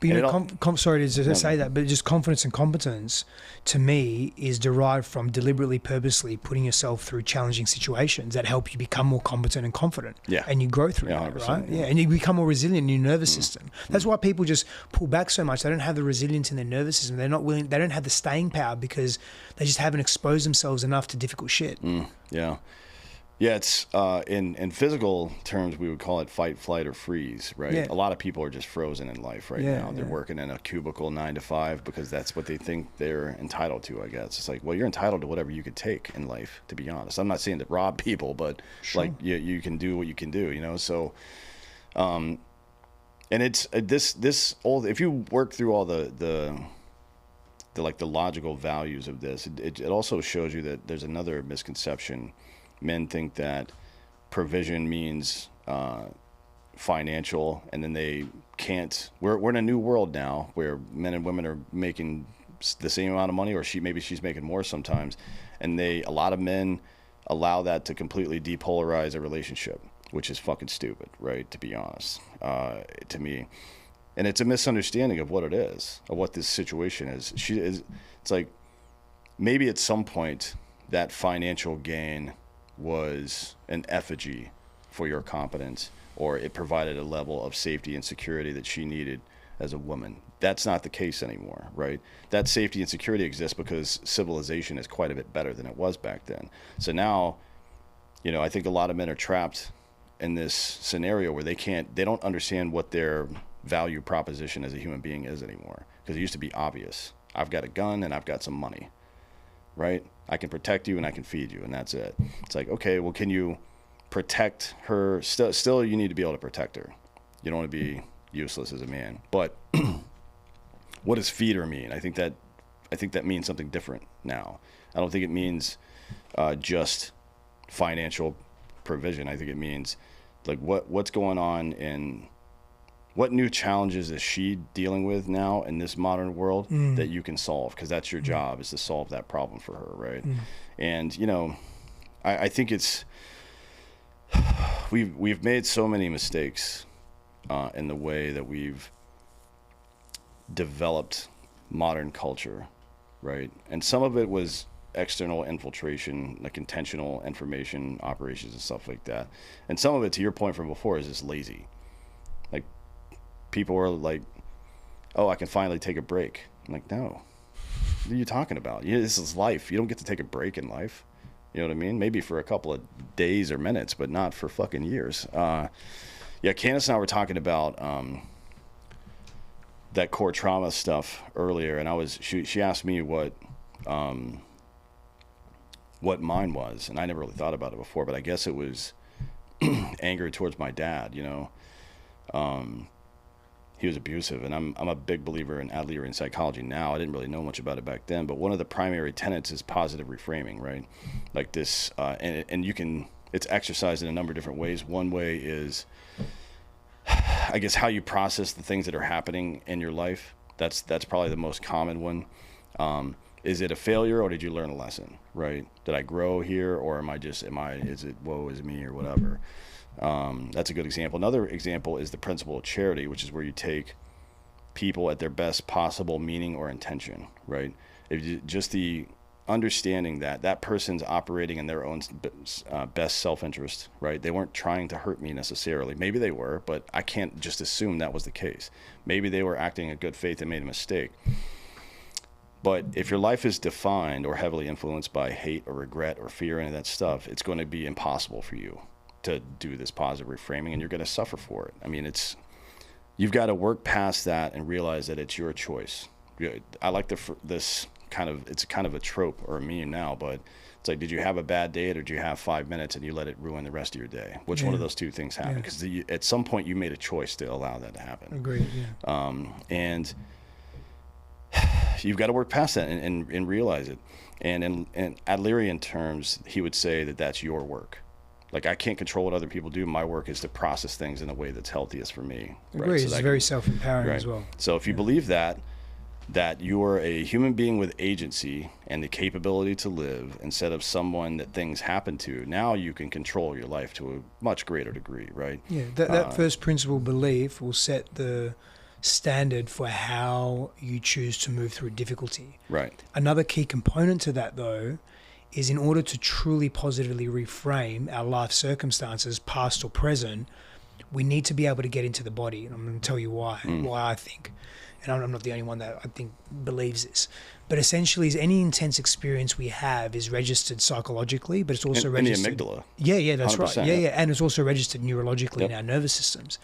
you know, sorry to say that, but just confidence and competence, to me, is derived from deliberately, purposely putting yourself through challenging situations that help you become more competent and confident. Yeah. And you grow through that, right? Yeah. And you become more resilient in your nervous system. That's why people just pull back so much. They don't have the resilience in their nervous system. They're not willing. They don't have the staying power because they just haven't exposed themselves enough to difficult shit. Yeah. Yeah, it's in physical terms, we would call it fight, flight, or freeze, right? Yeah. A lot of people are just frozen in life right now. They're working in a cubicle 9 to 5 because that's what they think they're entitled to, I guess. It's like, well, you're entitled to whatever you could take in life, to be honest. I'm not saying to rob people, but like, you can do what you can do, you know? So, and it's this old, if you work through all the like the logical values of this, it also shows you that there's another misconception. Men think that provision means financial, and then they can't. We're in a new world now where men and women are making the same amount of money, or maybe she's making more sometimes, and a lot of men allow that to completely depolarize a relationship, which is fucking stupid, right? To be honest, to me, and it's a misunderstanding of what it is, of what this situation is. It's like, maybe at some point that financial gain was an effigy for your competence, or it provided a level of safety and security that she needed as a woman. That's not the case anymore, right? That safety and security exists because civilization is quite a bit better than it was back then. So now, you know, I think a lot of men are trapped in this scenario where they don't understand what their value proposition as a human being is anymore, because it used to be obvious. I've got a gun and I've got some money, right? I can protect you and I can feed you, and that's it. It's like, okay, well, can you protect her? Still, you need to be able to protect her. You don't want to be useless as a man. But what does feed her mean? I think that means something different now. I don't think it means just financial provision. I think it means, like, what's going on in what new challenges is she dealing with now in this modern world that you can solve? Because that's your job, is to solve that problem for her, right? And, you know, I think it's we've made so many mistakes in the way that we've developed modern culture, right? And some of it was external infiltration, like intentional information operations and stuff like that. And some of it, to your point from before, is just lazy. Like, people are like, oh, I can finally take a break. I'm like, no. What are you talking about? This is life. You don't get to take a break in life. You know what I mean? Maybe for a couple of days or minutes, but not for fucking years. Yeah, Candace and I were talking about that core trauma stuff earlier, and she asked me what mine was, and I never really thought about it before, but I guess it was anger towards my dad. You know, he was abusive, and I'm a big believer in Adlerian psychology now. I didn't really know much about it back then, but one of the primary tenets is positive reframing, right? Like this, and you can, it's exercised in a number of different ways. One way is, I guess, how you process the things that are happening in your life. That's probably the most common one. Is it a failure, or did you learn a lesson, right? Did I grow here, or is it woe is me or whatever? That's a good example. Another example is the principle of charity, which is where you take people at their best possible meaning or intention, right? Just the understanding that that person's operating in their own best self-interest, right? They weren't trying to hurt me necessarily. Maybe they were, but I can't just assume that was the case. Maybe they were acting in good faith and made a mistake. But if your life is defined or heavily influenced by hate or regret or fear and that stuff, it's going to be impossible for you to do this positive reframing, and you're going to suffer for it. I mean, you've got to work past that and realize that it's your choice. I like this kind of, it's kind of a trope or a meme now, but it's like, did you have a bad day, or did you have 5 minutes and you let it ruin the rest of your day? Which one of those two things happened? Because at some point you made a choice to allow that to happen. Agreed. Yeah. And you've got to work past that and realize it. And in Adlerian terms, he would say that that's your work. Like, I can't control what other people do. My work is to process things in a way that's healthiest for me. Agreed. Right? So it's very self-empowering as well. So if you believe that you're a human being with agency and the capability to live instead of someone that things happen to, now you can control your life to a much greater degree, right? Yeah, that first principle belief will set the standard for how you choose to move through difficulty. Right. Another key component to that, though, is in order to truly positively reframe our life circumstances, past or present, we need to be able to get into the body. And I'm going to tell you why I think. And I'm not the only one that I think believes this. But essentially, any intense experience we have is registered psychologically, but it's also registered in the amygdala. Yeah, that's right. Yeah. And it's also registered neurologically in our nervous systems.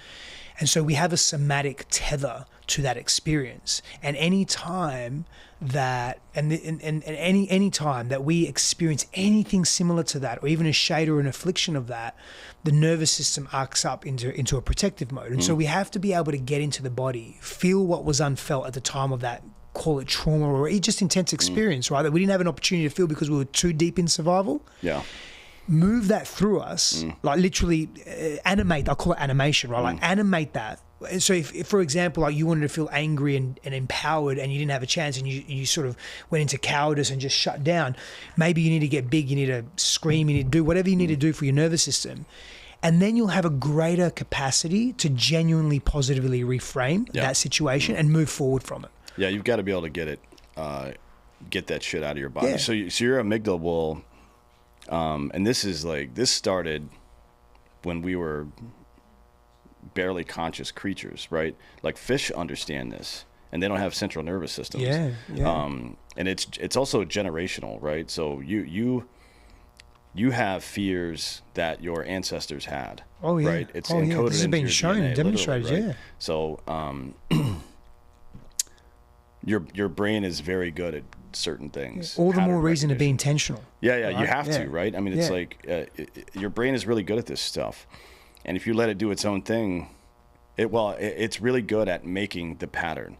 And so we have a somatic tether to that experience. And any time that any time that we experience anything similar to that, or even a shade or an affliction of that, the nervous system arcs up into a protective mode. And so we have to be able to get into the body, feel what was unfelt at the time of that, call it trauma or just intense experience, right? That we didn't have an opportunity to feel because we were too deep in survival. Yeah. Move that through us, like literally animate, I'll call it animation, right? Like animate that. And so if, for example, like you wanted to feel angry and empowered and you didn't have a chance and you sort of went into cowardice and just shut down, maybe you need to get big, you need to scream, you need to do whatever you need to do for your nervous system. And then you'll have a greater capacity to genuinely positively reframe that situation and move forward from it. Yeah, you've got to be able to get that shit out of your body. Yeah. So your amygdala will... and this started when we were barely conscious creatures, right? Like fish understand this, and they don't have central nervous systems. Yeah. And it's also generational, right? So you have fears that your ancestors had. Oh yeah. Right? It's encoded This has been shown and demonstrated. Right? Yeah. So your brain is very good at certain things. All the more reason to be intentional. Yeah, right? You have to, right? I mean, it's like your brain is really good at this stuff, and if you let it do its own thing, it's really good at making the pattern,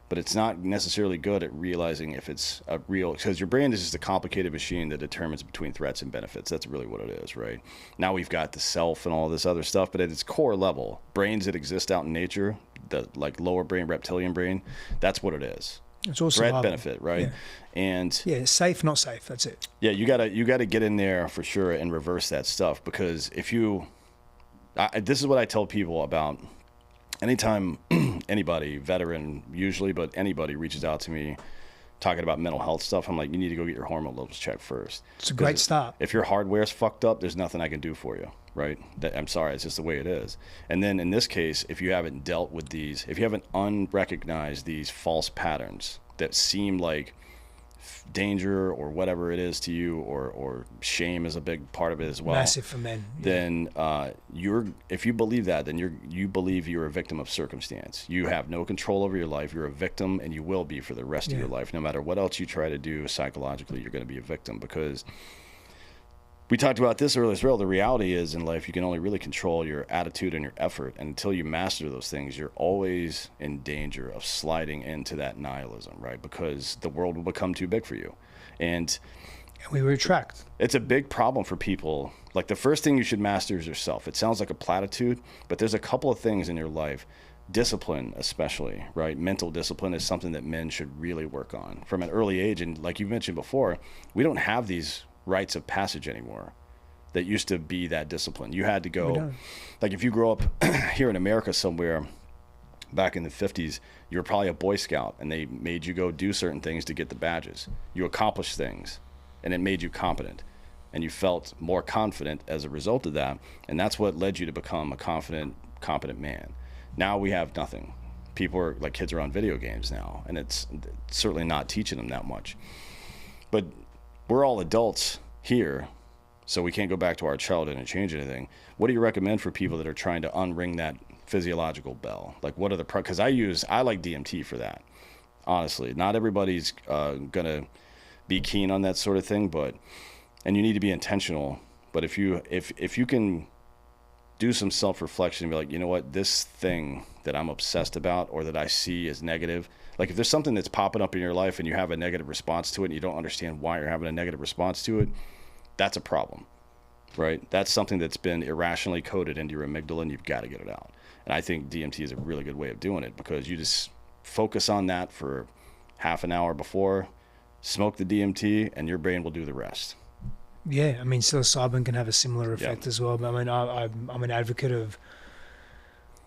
but it's not necessarily good at realizing if it's a real, because your brain is just a complicated machine that determines between threats and benefits. That's really what it is, right? Now we've got the self and all this other stuff, but at its core level, brains that exist out in nature, the like lower brain, reptilian brain, that's what it is. It's also threat benefit, right? And safe, not safe. That's it. Yeah, you gotta get in there for sure and reverse that stuff, because if you, this is what I tell people about anytime anybody, veteran usually, but anybody reaches out to me talking about mental health stuff, I'm like, you need to go get your hormone levels checked first. It's a great start. If your hardware's fucked up, there's nothing I can do for you, right? I'm sorry, it's just the way it is. And then in this case, if you haven't dealt with these, if you haven't unrecognized these false patterns that seem like danger or whatever it is to you, or shame is a big part of it as well. Massive for men. Then if you believe that, then you believe you're a victim of circumstance. You have no control over your life. You're a victim, and you will be for the rest of your life. No matter what else you try to do psychologically, you're going to be a victim, because we talked about this earlier as well. The reality is in life, you can only really control your attitude and your effort. And until you master those things, you're always in danger of sliding into that nihilism, right? Because the world will become too big for you. And we retract. It's a big problem for people. Like, the first thing you should master is yourself. It sounds like a platitude, but there's a couple of things in your life. Discipline, especially, right? Mental discipline is something that men should really work on from an early age. And like you mentioned before, we don't have these rites of passage anymore that used to be that discipline. You had to go, like, if you grow up here in America somewhere back in the 50s, you were probably a Boy Scout, and they made you go do certain things to get the badges. You accomplished things, and it made you competent, and you felt more confident as a result of that, and that's what led you to become a confident, competent man. Now we have nothing. People are like, kids are on video games now, and it's certainly not teaching them that much. But we're all adults here, so we can't go back to our childhood and change anything. What do you recommend for people that are trying to unring that physiological bell? Like, what are the because I like DMT for that. Honestly, not everybody's gonna be keen on that sort of thing, and you need to be intentional. But if you can do some self-reflection and be like, you know what, this thing that I'm obsessed about or that I see as negative, like if there's something that's popping up in your life and you have a negative response to it and you don't understand why you're having a negative response to it, that's a problem, right? That's something that's been irrationally coded into your amygdala, and you've got to get it out. And I think DMT is a really good way of doing it, because you just focus on that for half an hour before, smoke the DMT, and your brain will do the rest. Yeah, I mean, psilocybin can have a similar effect as well. But I mean, I'm an advocate of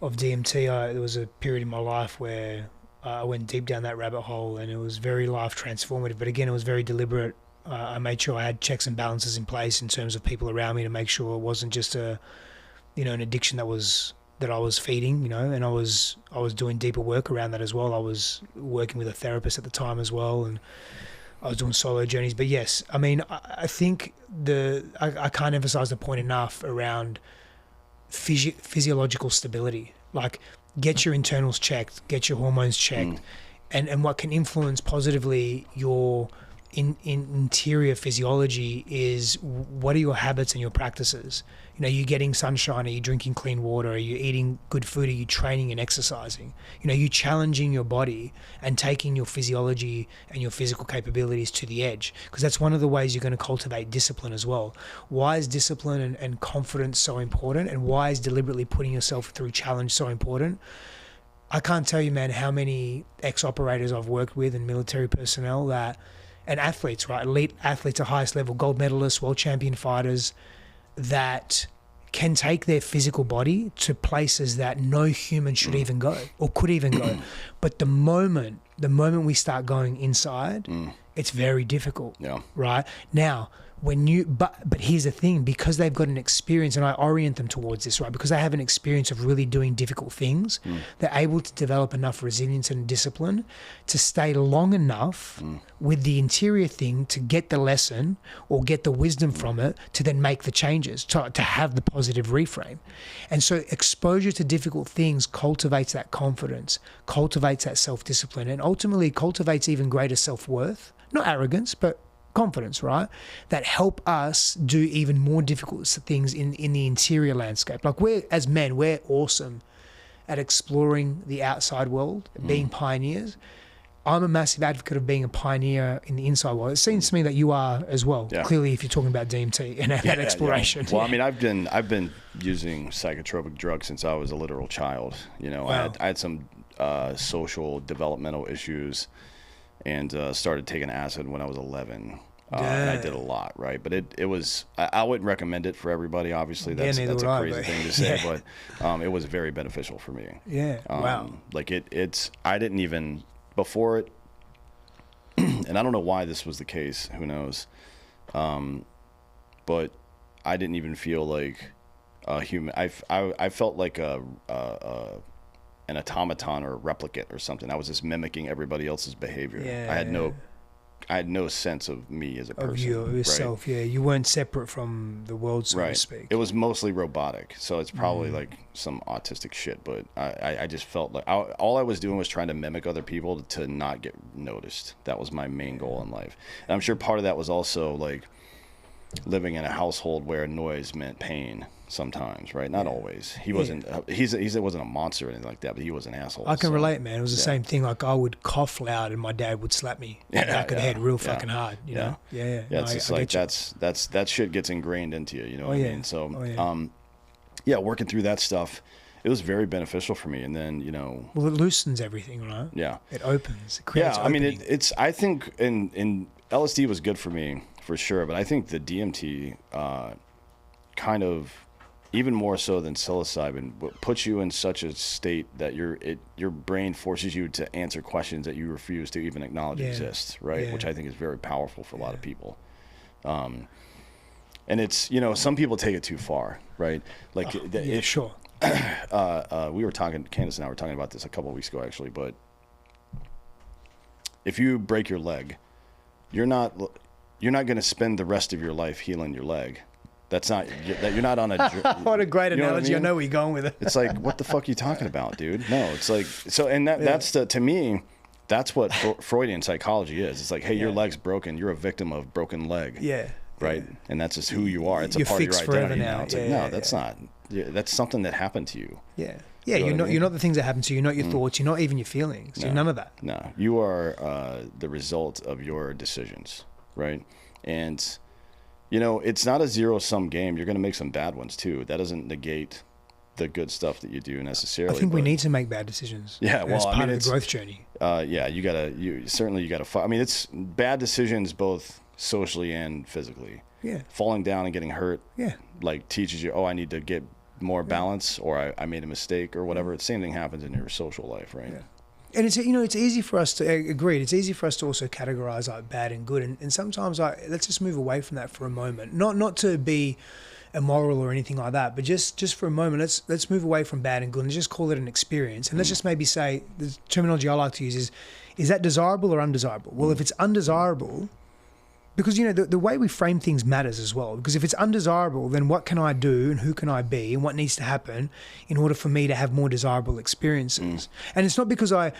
DMT. There was a period in my life where I went deep down that rabbit hole, and it was very life transformative. But again, it was very deliberate. I made sure I had checks and balances in place in terms of people around me to make sure it wasn't just an addiction that I was feeding, and I was doing deeper work around that as well. I was working with a therapist at the time as well, and I was doing solo journeys. But yes, I mean, I think I can't emphasize the point enough around physiological stability. Like, get your internals checked, get your hormones checked, and what can influence positively your interior physiology is, what are your habits and your practices? Are you getting sunshine? Are you drinking clean water? Are you eating good food? Are you training and exercising? Are you challenging your body and taking your physiology and your physical capabilities to the edge? Because that's one of the ways you're going to cultivate discipline as well. Why is discipline and confidence so important? And why is deliberately putting yourself through challenge so important? I can't tell you, man, how many ex-operators I've worked with and military personnel and athletes, right? Elite athletes at highest level, gold medalists, world champion fighters, that can take their physical body to places that no human should even go or could even go. But the moment we start going inside, it's very difficult, right? Now, but here's the thing, because they've got an experience, and I orient them towards this, right? Because they have an experience of really doing difficult things, they're able to develop enough resilience and discipline to stay long enough with the interior thing to get the lesson or get the wisdom from it, to then make the changes, to have the positive reframe. And so exposure to difficult things cultivates that confidence, cultivates that self-discipline, and ultimately cultivates even greater self-worth, not arrogance, but confidence, right? That help us do even more difficult things in the interior landscape. Like, as men, we're awesome at exploring the outside world, being pioneers. I'm a massive advocate of being a pioneer in the inside world. It seems to me that you are as well. Yeah. Clearly, if you're talking about DMT and that exploration. Yeah. Well, I mean, I've been using psychotropic drugs since I was a literal child. Wow. I had some social developmental issues, and started taking acid when I was 11. And I did a lot, right? But it was, I wouldn't recommend it for everybody. Obviously, that's a crazy thing to say, but it was very beneficial for me. Yeah, wow. Like I didn't even, before it, and I don't know why this was the case. Who knows? But I didn't even feel like a human. I felt like an automaton or a replicant or something. I was just mimicking everybody else's behavior. Yeah. I had no sense of me as a person. Of yourself, right? Yeah. You weren't separate from the world, so to speak. It was mostly robotic, so it's probably like some autistic shit. But I just felt like all I was doing was trying to mimic other people to not get noticed. That was my main goal in life. And I'm sure part of that was also like living in a household where noise meant pain. Sometimes, right? Not always. He wasn't. He wasn't a monster or anything like that, but he was an asshole. I can relate, man. It was the same thing. Like I would cough loud, and my dad would slap me in the back of the head real fucking hard. You know? Yeah. Yeah, it's just like that shit gets ingrained into you. You know what I mean? So, working through that stuff, it was very beneficial for me. And then, well, it loosens everying, right? Yeah, it opens. It creates. I mean, it's. I think in LSD was good for me for sure, but I think the DMT kind of, even more so than psilocybin, puts you in such a state that your brain forces you to answer questions that you refuse to even acknowledge exist, right? Which I think is very powerful for a lot of people. And it's, some people take it too far, right? Like, sure. We were talking, Candace and I were talking about this a couple of weeks ago, actually, but if you break your leg, you're not going to spend the rest of your life healing your leg. That's not that you're not on a. What a great analogy! I know where you're going with it. It's like, what the fuck are you talking about, dude? No, it's like so, and that's to me, that's what Freudian psychology is. It's like, hey, your leg's broken. You're a victim of broken leg. Yeah. Right, and that's just who you are. It's a part of your identity now. It's like, no, that's not. That's something that happened to you. Yeah. Yeah, you're not the things that happen to you. You're not your thoughts. You're not even your feelings. You're none of that. No, you are the result of your decisions, right? And it's not a zero-sum game. You're going to make some bad ones too. That doesn't negate the good stuff that you do necessarily. I think we need to make bad decisions. Yeah, well, as part of the growth journey. You gotta. I mean, it's bad decisions both socially and physically. Yeah. Falling down and getting hurt. Yeah. Like teaches you, I need to get more balance, or I made a mistake, or whatever. The same thing happens in your social life, right? Yeah. And it's it's easy for us to agree. It's easy for us to also categorize like bad and good, and sometimes let's just move away from that for a moment. Not to be immoral or anything like that, but just for a moment, let's move away from bad and good and just call it an experience. And let's just maybe say the terminology I like to use is that desirable or undesirable? Well, if it's undesirable, because the way we frame things matters as well. Because if it's undesirable, then what can I do and who can I be and what needs to happen in order for me to have more desirable experiences? And it's not because I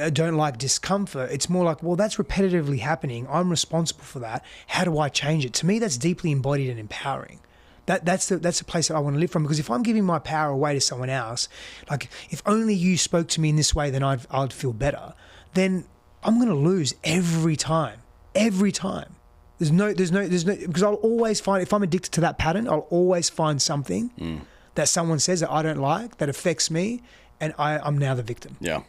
don't like discomfort. It's more like, well, that's repetitively happening. I'm responsible for that. How do I change it? To me, that's deeply embodied and empowering. That's the place that I want to live from. Because if I'm giving my power away to someone else, like if only you spoke to me in this way, then I'd feel better. Then I'm going to lose every time. Every time. There's no, because I'll always find, if I'm addicted to that pattern, I'll always find something that someone says that I don't like, that affects me, and I'm now the victim. Yeah.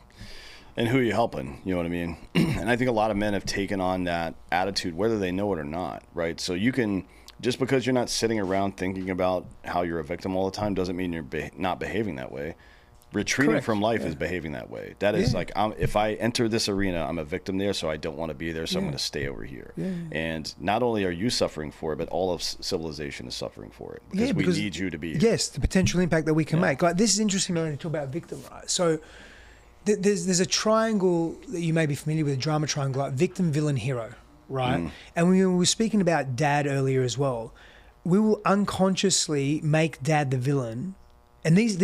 And who are you helping? You know what I mean? And I think a lot of men have taken on that attitude, whether they know it or not, right? So you can, just because you're not sitting around thinking about how you're a victim all the time doesn't mean you're not behaving that way. Retreating from life is behaving that way. That is like, if I enter this arena, I'm a victim there, so I don't want to be there, so I'm going to stay over here. Yeah. And not only are you suffering for it, but all of civilization is suffering for it. Because we need you to be. Yes, the potential impact that we can make. Like, this is interesting, man, to talk about victim, right? So there's a triangle that you may be familiar with, a drama triangle, like victim, villain, hero, right? And we were speaking about dad earlier as well. We will unconsciously make dad the villain. And these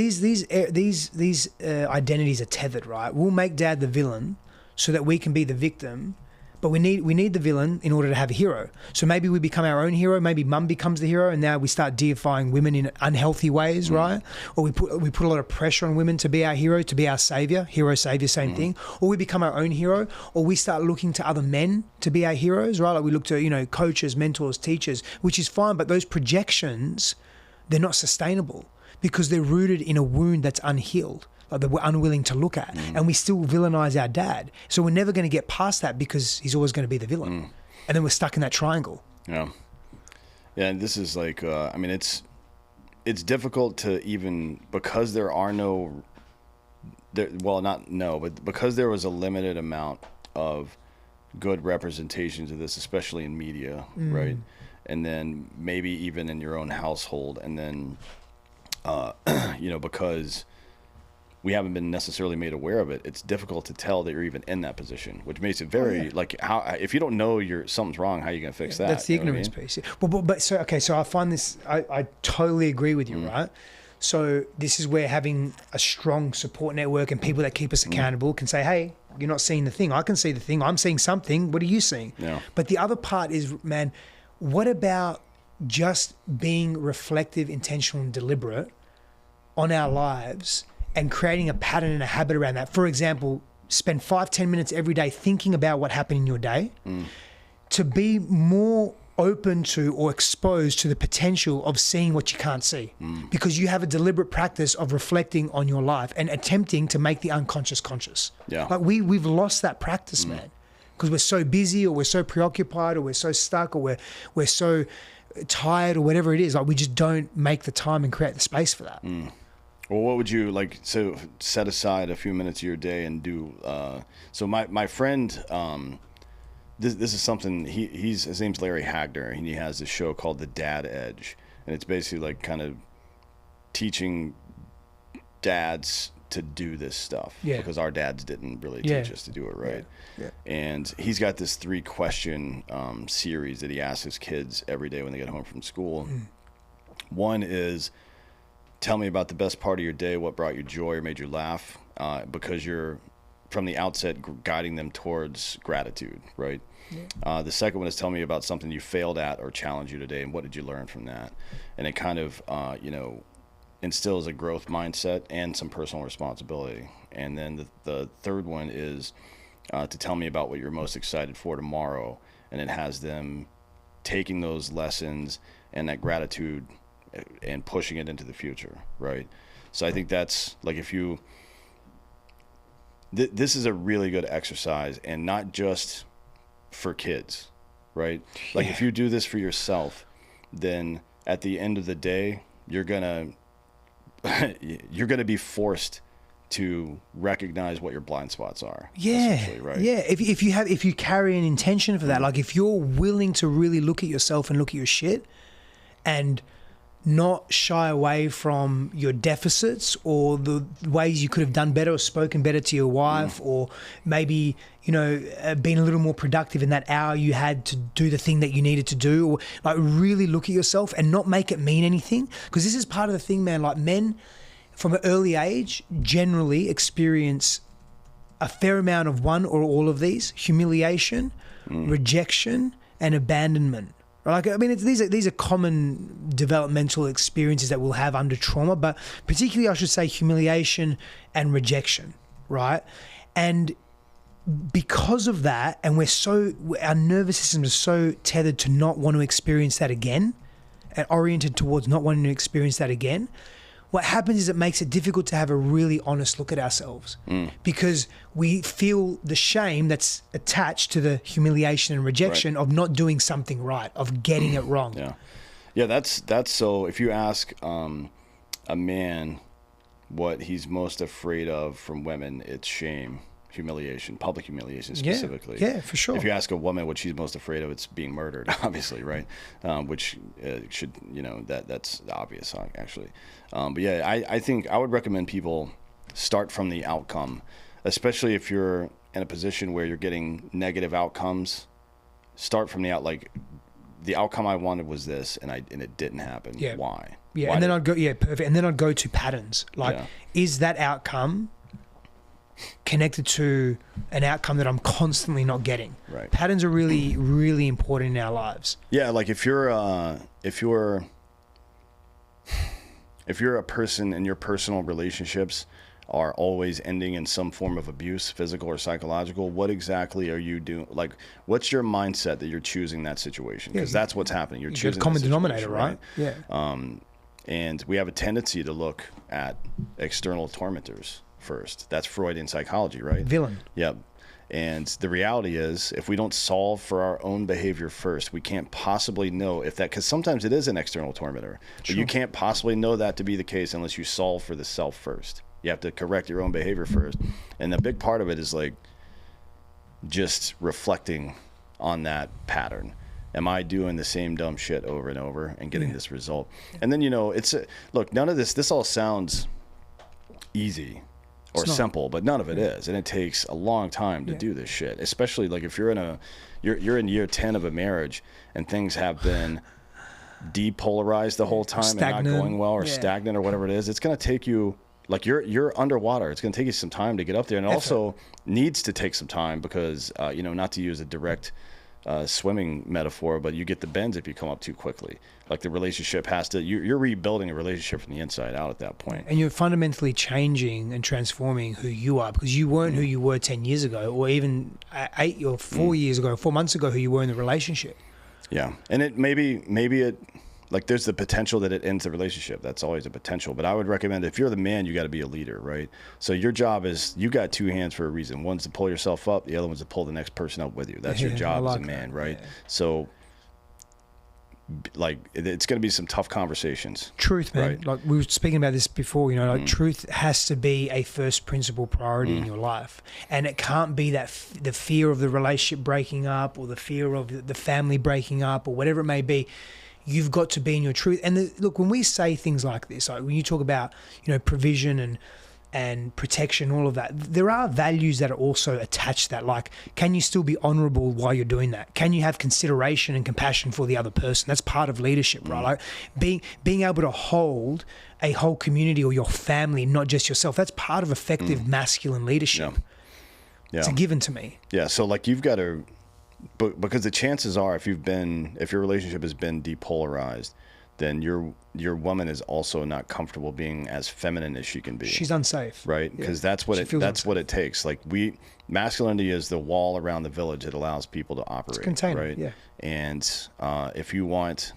identities are tethered, right? We'll make dad the villain so that we can be the victim, but we need the villain in order to have a hero. So maybe we become our own hero. Maybe mum becomes the hero, and now we start deifying women in unhealthy ways, right? Or we put a lot of pressure on women to be our hero, to be our savior. Hero, savior, same thing. Or we become our own hero, or we start looking to other men to be our heroes, right? Like we look to coaches, mentors, teachers, which is fine, but those projections, they're not sustainable. Because they're rooted in a wound that's unhealed, like that we're unwilling to look at. And we still villainize our dad. So we're never going to get past that because he's always going to be the villain. And then we're stuck in that triangle. Yeah. Yeah, and this is like, it's difficult to even, because there are because there was a limited amount of good representations of this, especially in media, right? And then maybe even in your own household. And then, because we haven't been necessarily made aware of it, it's difficult to tell that you're even in that position, which makes it very how if you don't know something's wrong, how are you going to fix that? That's the ignorance piece. But so I find this, I totally agree with you, right? So this is where having a strong support network and people that keep us accountable can say, hey, you're not seeing the thing. I can see the thing. I'm seeing something. What are you seeing? Yeah. But the other part is, man, what about just being reflective, intentional, and deliberate on our lives and creating a pattern and a habit around that? For example, spend 5-10 minutes every day thinking about what happened in your day to be more open to or exposed to the potential of seeing what you can't see because you have a deliberate practice of reflecting on your life and attempting to make the unconscious conscious. Yeah. Like we've lost that practice, man, because we're so busy or we're so preoccupied or we're so stuck or we're so tired or whatever it is. Like we just don't make the time and create the space for that. Well, what would you like? So set aside a few minutes of your day and do. So my friend, this is something his name's Larry Hagner, and he has this show called The Dad Edge, and it's basically like kind of teaching dads to do this stuff because our dads didn't really teach us to do it right. Yeah. And he's got this 3-question series that he asks his kids every day when they get home from school. One is, tell me about the best part of your day, what brought you joy or made you laugh, because you're from the outset guiding them towards gratitude, right? Yeah. The second one is, tell me about something you failed at or challenged you today, and what did you learn from that? And it kind of, instills a growth mindset and some personal responsibility. And then the third one is to tell me about what you're most excited for tomorrow, and it has them taking those lessons and that gratitude and pushing it into the future, right? So I think that's like this is a really good exercise, and not just for kids, right? Like if you do this for yourself, then at the end of the day, you're gonna be forced to recognize what your blind spots are. Yeah, right? Yeah. If you carry an intention for that, like if you're willing to really look at yourself and look at your shit, and not shy away from your deficits or the ways you could have done better or spoken better to your wife, or maybe, been a little more productive in that hour you had to do the thing that you needed to do, or like really look at yourself and not make it mean anything. Because this is part of the thing, man, like men from an early age generally experience a fair amount of one or all of these: humiliation, rejection, and abandonment. Like, I mean, these are common developmental experiences that we'll have under trauma, but particularly I should say humiliation and rejection, right? And because of that, and our nervous system is so tethered to not want to experience that again, and oriented towards not wanting to experience that again, what happens is it makes it difficult to have a really honest look at ourselves because we feel the shame that's attached to the humiliation and rejection of not doing something right, of getting it wrong. Yeah. That's so. If you ask a man what he's most afraid of from women, it's shame, humiliation, public humiliation specifically. Yeah, for sure. If you ask a woman what she's most afraid of, it's being murdered, obviously, right? Which should, that's obvious, actually. But yeah, I think I would recommend people start from the outcome, especially if you're in a position where you're getting negative outcomes. Start from the outcome I wanted was this, and it didn't happen. Yeah. Why? Yeah, Why and then I'd go, perfect. And then I'd go to patterns. Like, is that outcome connected to an outcome that I'm constantly not getting? Right. Patterns are really, really important in our lives. Yeah, like if you're a person and your personal relationships are always ending in some form of abuse, physical or psychological, what exactly are you doing? Like, what's your mindset that you're choosing that situation? Because that's what's happening. You're choosing a common that denominator, right? Yeah. And we have a tendency to look at external tormentors first. That's Freudian psychology, right? Villain. Yep. And the reality is, if we don't solve for our own behavior first, we can't possibly know if that, because sometimes it is an external tormentor, but you can't possibly know that to be the case unless you solve for the self first. You have to correct your own behavior first. And the big part of it is like just reflecting on that pattern. Am I doing the same dumb shit over and over and getting this result? And then, look, none of this all sounds easy or simple, but none of it is. And it takes a long time to do this shit, especially like if you're in year 10 of a marriage and things have been depolarized the whole time and not going well or stagnant or whatever it is. It's going to take you, like you're underwater. It's going to take you some time to get up there. And it also needs to take some time because, not to use a direct swimming metaphor, but you get the bends if you come up too quickly. Like the relationship you're rebuilding a relationship from the inside out at that point. And you're fundamentally changing and transforming who you are, because you weren't who you were 10 years ago, or even 8 or 4 years ago, 4 months ago, who you were in the relationship. Yeah. And it maybe it, like there's the potential that it ends the relationship. That's always a potential. But I would recommend if you're the man, you got to be a leader, right? So your job is, you got two hands for a reason. One's to pull yourself up. The other one's to pull the next person up with you. That's your job as a man, right? Yeah. So like it's going to be some tough conversations. Truth, man. Right? Like we were speaking about this before, truth has to be a first principle priority in your life. And it can't be that the fear of the relationship breaking up or the fear of the family breaking up or whatever it may be. You've got to be in your truth. And look, when we say things like this, like when you talk about, provision and protection, all of that, there are values that are also attached to that. Like, can you still be honorable while you're doing that? Can you have consideration and compassion for the other person? That's part of leadership, right? Like being able to hold a whole community or your family, not just yourself. That's part of effective masculine leadership. Yeah. It's a given to me. Yeah. So like you've got to, because the chances are if your relationship has been depolarized, then your woman is also not comfortable being as feminine as she can be. She's unsafe, right? Because that's what it takes. Like masculinity is the wall around the village that allows people to operate. It's a container, right? Yeah. And if you want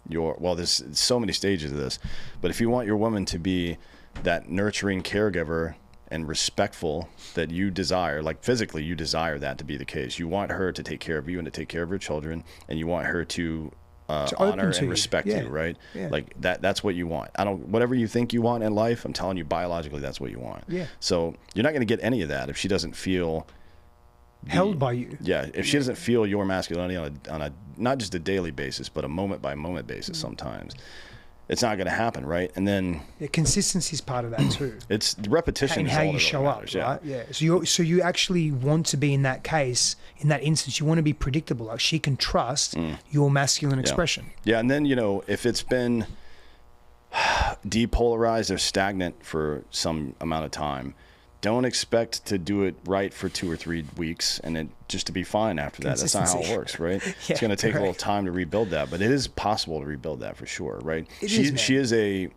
there's so many stages of this, but if you want your woman to be that nurturing caregiver and respectful that you desire, like physically you desire that to be the case. You want her to take care of you and to take care of your children, and you want her to honor and respect you, right? Yeah. Like that's what you want. Whatever you think you want in life, I'm telling you biologically that's what you want. Yeah. So you're not going to get any of that if she doesn't feel held by you. Yeah. If she doesn't feel your masculinity on a not just a daily basis, but a moment by moment basis sometimes. It's not going to happen, right? And then consistency is part of that too. It's repetition and is how all you that show really up, matters, right? Yeah. So you actually want to be in that case, in that instance, you want to be predictable. Like she can trust your masculine expression. Yeah, and then if it's been depolarized or stagnant for some amount of time, don't expect to do it right for 2 or 3 weeks and then just to be fine after that. That's not how it works, right? It's going to take a little time to rebuild that, but it is possible to rebuild that for sure, right? She is a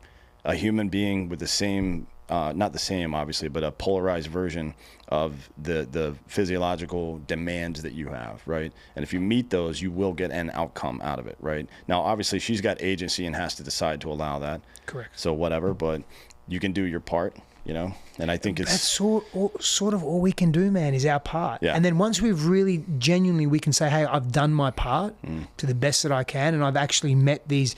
human being with the same, not the same obviously, but a polarized version of the physiological demands that you have, right? And if you meet those, you will get an outcome out of it, right? Now, obviously, she's got agency and has to decide to allow that. Correct. So whatever, but you can do your part. And I think that's sort of all we can do, man, is our part. Yeah. And then once we've really genuinely, we can say, hey, I've done my part to the best that I can, and I've actually met these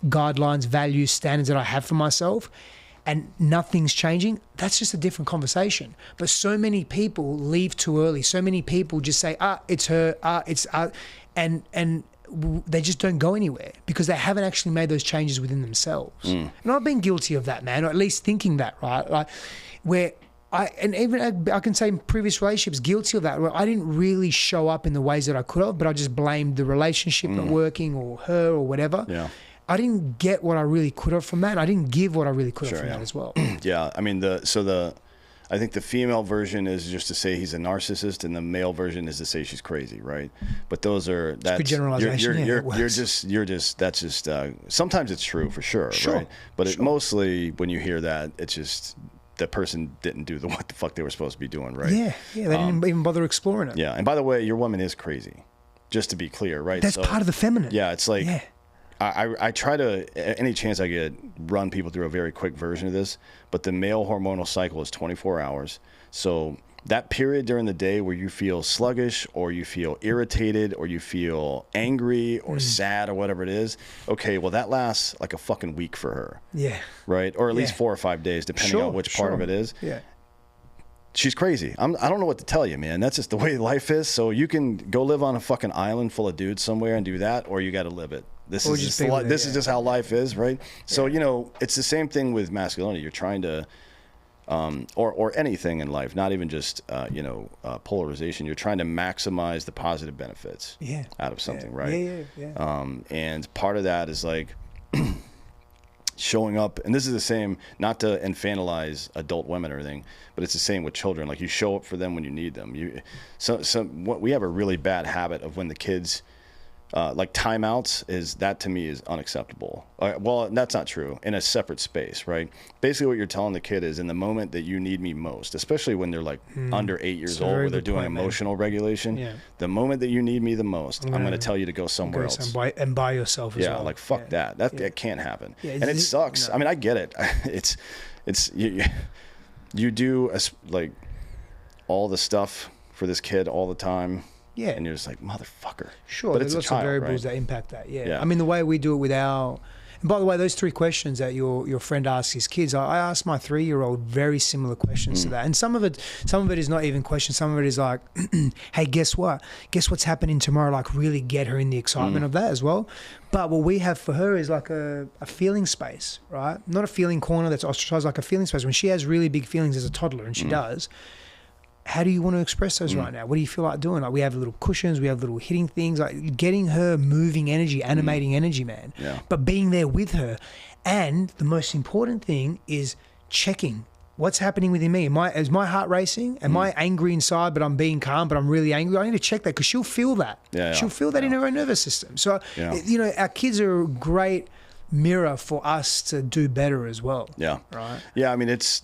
guidelines, values, standards that I have for myself, and nothing's changing. That's just a different conversation. But so many people leave too early. So many people just say, it's her, and they just don't go anywhere because they haven't actually made those changes within themselves. And I've been guilty of that, man, or at least thinking that, right? Like I can say in previous relationships, guilty of that, where I didn't really show up in the ways that I could have, but I just blamed the relationship not working or her or whatever. Yeah. I didn't get what I really could have from that. And I didn't give what I really could have from that as well. Yeah. I mean, I think the female version is just to say he's a narcissist, and the male version is to say she's crazy, right? But that's good generalization. That's just sometimes it's true for sure, right? But mostly when you hear that, it's just the person didn't do what the fuck they were supposed to be doing, right? Yeah, they didn't even bother exploring it. Yeah, and by the way, your woman is crazy, just to be clear, right? That's part of the feminine. Yeah, it's like. Yeah. I try to, any chance I get, run people through a very quick version of this, but the male hormonal cycle is 24 hours. So that period during the day where you feel sluggish or you feel irritated or you feel angry or sad or whatever it is, okay, well, that lasts like a fucking week for her. Yeah. Right? Or at least 4 or 5 days, depending on which part of it is. Yeah. she's crazy. I don't know what to tell you, man. That's just the way life is. So you can go live on a fucking island full of dudes somewhere and do that, or you got to live it. This is just how life is, right? So, you know, it's the same thing with masculinity. You're trying to, or anything in life, not even just, polarization. You're trying to maximize the positive benefits out of something, right? And part of that is like showing up, and this is the same, not to infantilize adult women or anything, but it's the same with children. Like, you show up for them when you need them. We have a really bad habit of when the kids, like timeouts, that to me is unacceptable. Well, that's not true. In a separate space, right? Basically what you're telling the kid is, in the moment that you need me most, especially when they're like under 8 years old, where they're doing emotional regulation, the moment that you need me the most, I'm going to tell you to go somewhere else. And by yourself as well. Like, fuck that. That can't happen. And it sucks. No. I mean, I get it. You do like all the stuff for this kid all the time. Yeah. And you're just like, motherfucker. Sure, but there's lots of variables that impact that. I mean, the way we do it with our... And by the way, those 3 questions that your friend asks his kids, I asked my 3-year-old very similar questions to that. And some of it is not even questions. Some of it is like, hey, guess what? Guess what's happening tomorrow? Like, really get her in the excitement of that as well. But what we have for her is like a feeling space, right? Not a feeling corner that's ostracized, like a feeling space. When she has really big feelings as a toddler, and she does... How do you want to express those right now? What do you feel like doing? Like, we have little cushions, we have little hitting things, like getting her moving energy, animating energy, man. Yeah. But being there with her. And the most important thing is checking what's happening within me. Is my heart racing? Am I angry inside, but I'm being calm, but I'm really angry? I need to check that, because she'll feel that. She'll feel that in her own nervous system. So, you know, our kids are a great mirror for us to do better as well. Yeah. Right? Yeah, I mean, it's,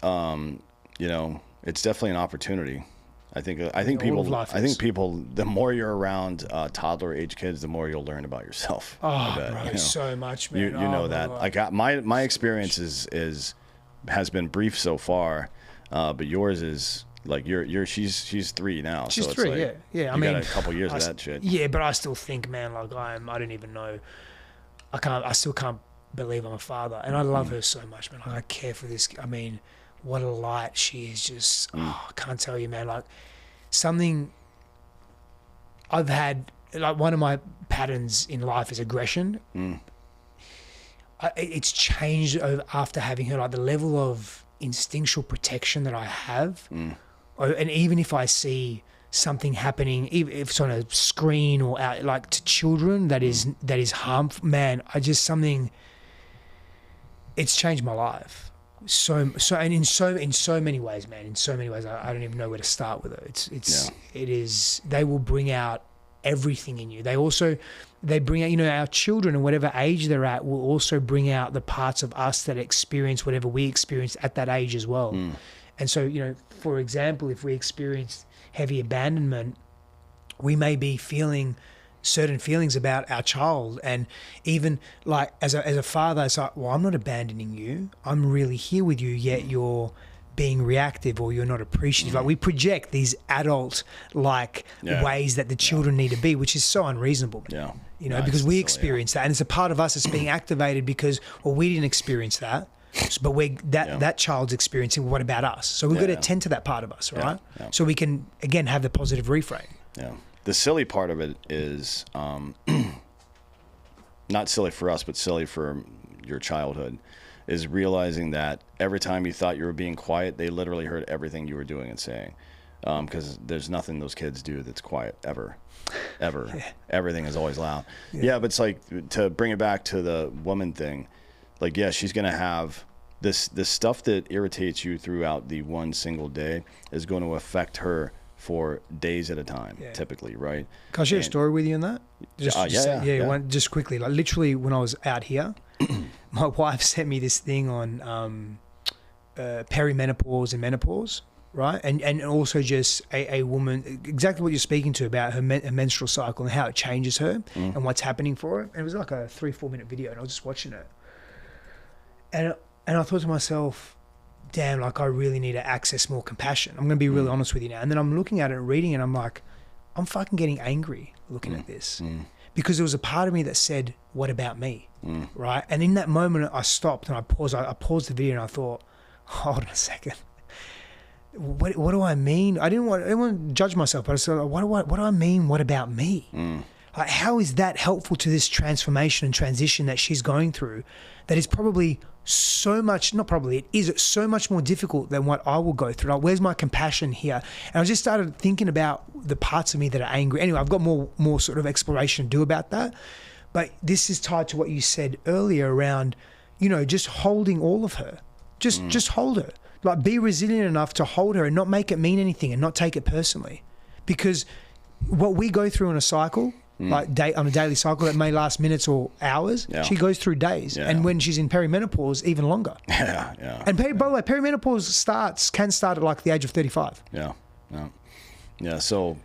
you know... It's definitely an opportunity. I think people, the more you're around toddler age kids, the more you'll learn about yourself. Oh, bro, you know, so much, man. You know that. Like, my experience has been brief so far, but yours is like she's 3 now. She's so 3, it's like, yeah. I mean, got a couple years of that shit. Yeah, but I still think, man, like I don't even know. I still can't believe I'm a father, and I love her so much, man. Like, I care for this. I mean, what a light she is. Just I can't tell you, man. Like, something I've had, like, one of my patterns in life is aggression. It's changed after having her. Like, the level of instinctual protection that I have, and even if I see something happening, even if it's on a screen or out, like, to children that is harmful, man, it's changed my life. So and in so many ways, man. In so many ways, I don't even know where to start with it. It is. They will bring out everything in you. They bring out, you know, our children, and whatever age they're at, will also bring out the parts of us that experience whatever we experienced at that age as well. And so, you know, for example, if we experience heavy abandonment, we may be feeling certain feelings about our child, and even like as a father, it's like, well, I'm not abandoning you, I'm really here with you, yet you're being reactive or you're not appreciative. Like, we project these adult ways that the children need to be, which is so unreasonable, you know, because we experience that, and it's a part of us that's being activated because, well, we didn't experience that, but that child's experiencing. What about us? So we've got to attend to that part of us, right? So we can again have the positive reframe. The silly part of it is not silly for us, but silly for your childhood, is realizing that every time you thought you were being quiet, they literally heard everything you were doing and saying. Because there's nothing those kids do that's quiet, ever. Everything is always loud. But it's like, to bring it back to the woman thing, like, she's going to have this stuff that irritates you throughout the one single day is going to affect her for days at a time, typically, right? Can I share a story with you on that? Just quickly. Like, literally, when I was out here, my wife sent me this thing on perimenopause and menopause, right? And also just a woman, exactly what you're speaking to about her menstrual cycle and how it changes her and what's happening for her. And it was like a 3-4 minute video, and I was just watching it. And I thought to myself, damn, like, I really need to access more compassion. I'm going to be really honest with you now. And then I'm looking at it and reading it, and I'm like, I'm fucking getting angry looking at this. Because there was a part of me that said, what about me? Right? And in that moment, I stopped and I paused the video, and I thought, hold on a second. what do I mean? I didn't want to judge myself, but I said, what do I mean? What about me? Like, how is that helpful to this transformation and transition that she's going through? That is probably so much, not probably, it is so much more difficult than what I will go through. Like, where's my compassion here? And I just started thinking about the parts of me that are angry. Anyway, I've got more sort of exploration to do about that. But this is tied to what you said earlier around, just holding all of her. Just hold her. Like, be resilient enough to hold her and not make it mean anything and not take it personally. Because what we go through in a cycle, on a daily cycle that may last minutes or hours, she goes through days. Yeah. And when she's in perimenopause, even longer. Yeah. And by the way, perimenopause can start at like the age of 35. Yeah. So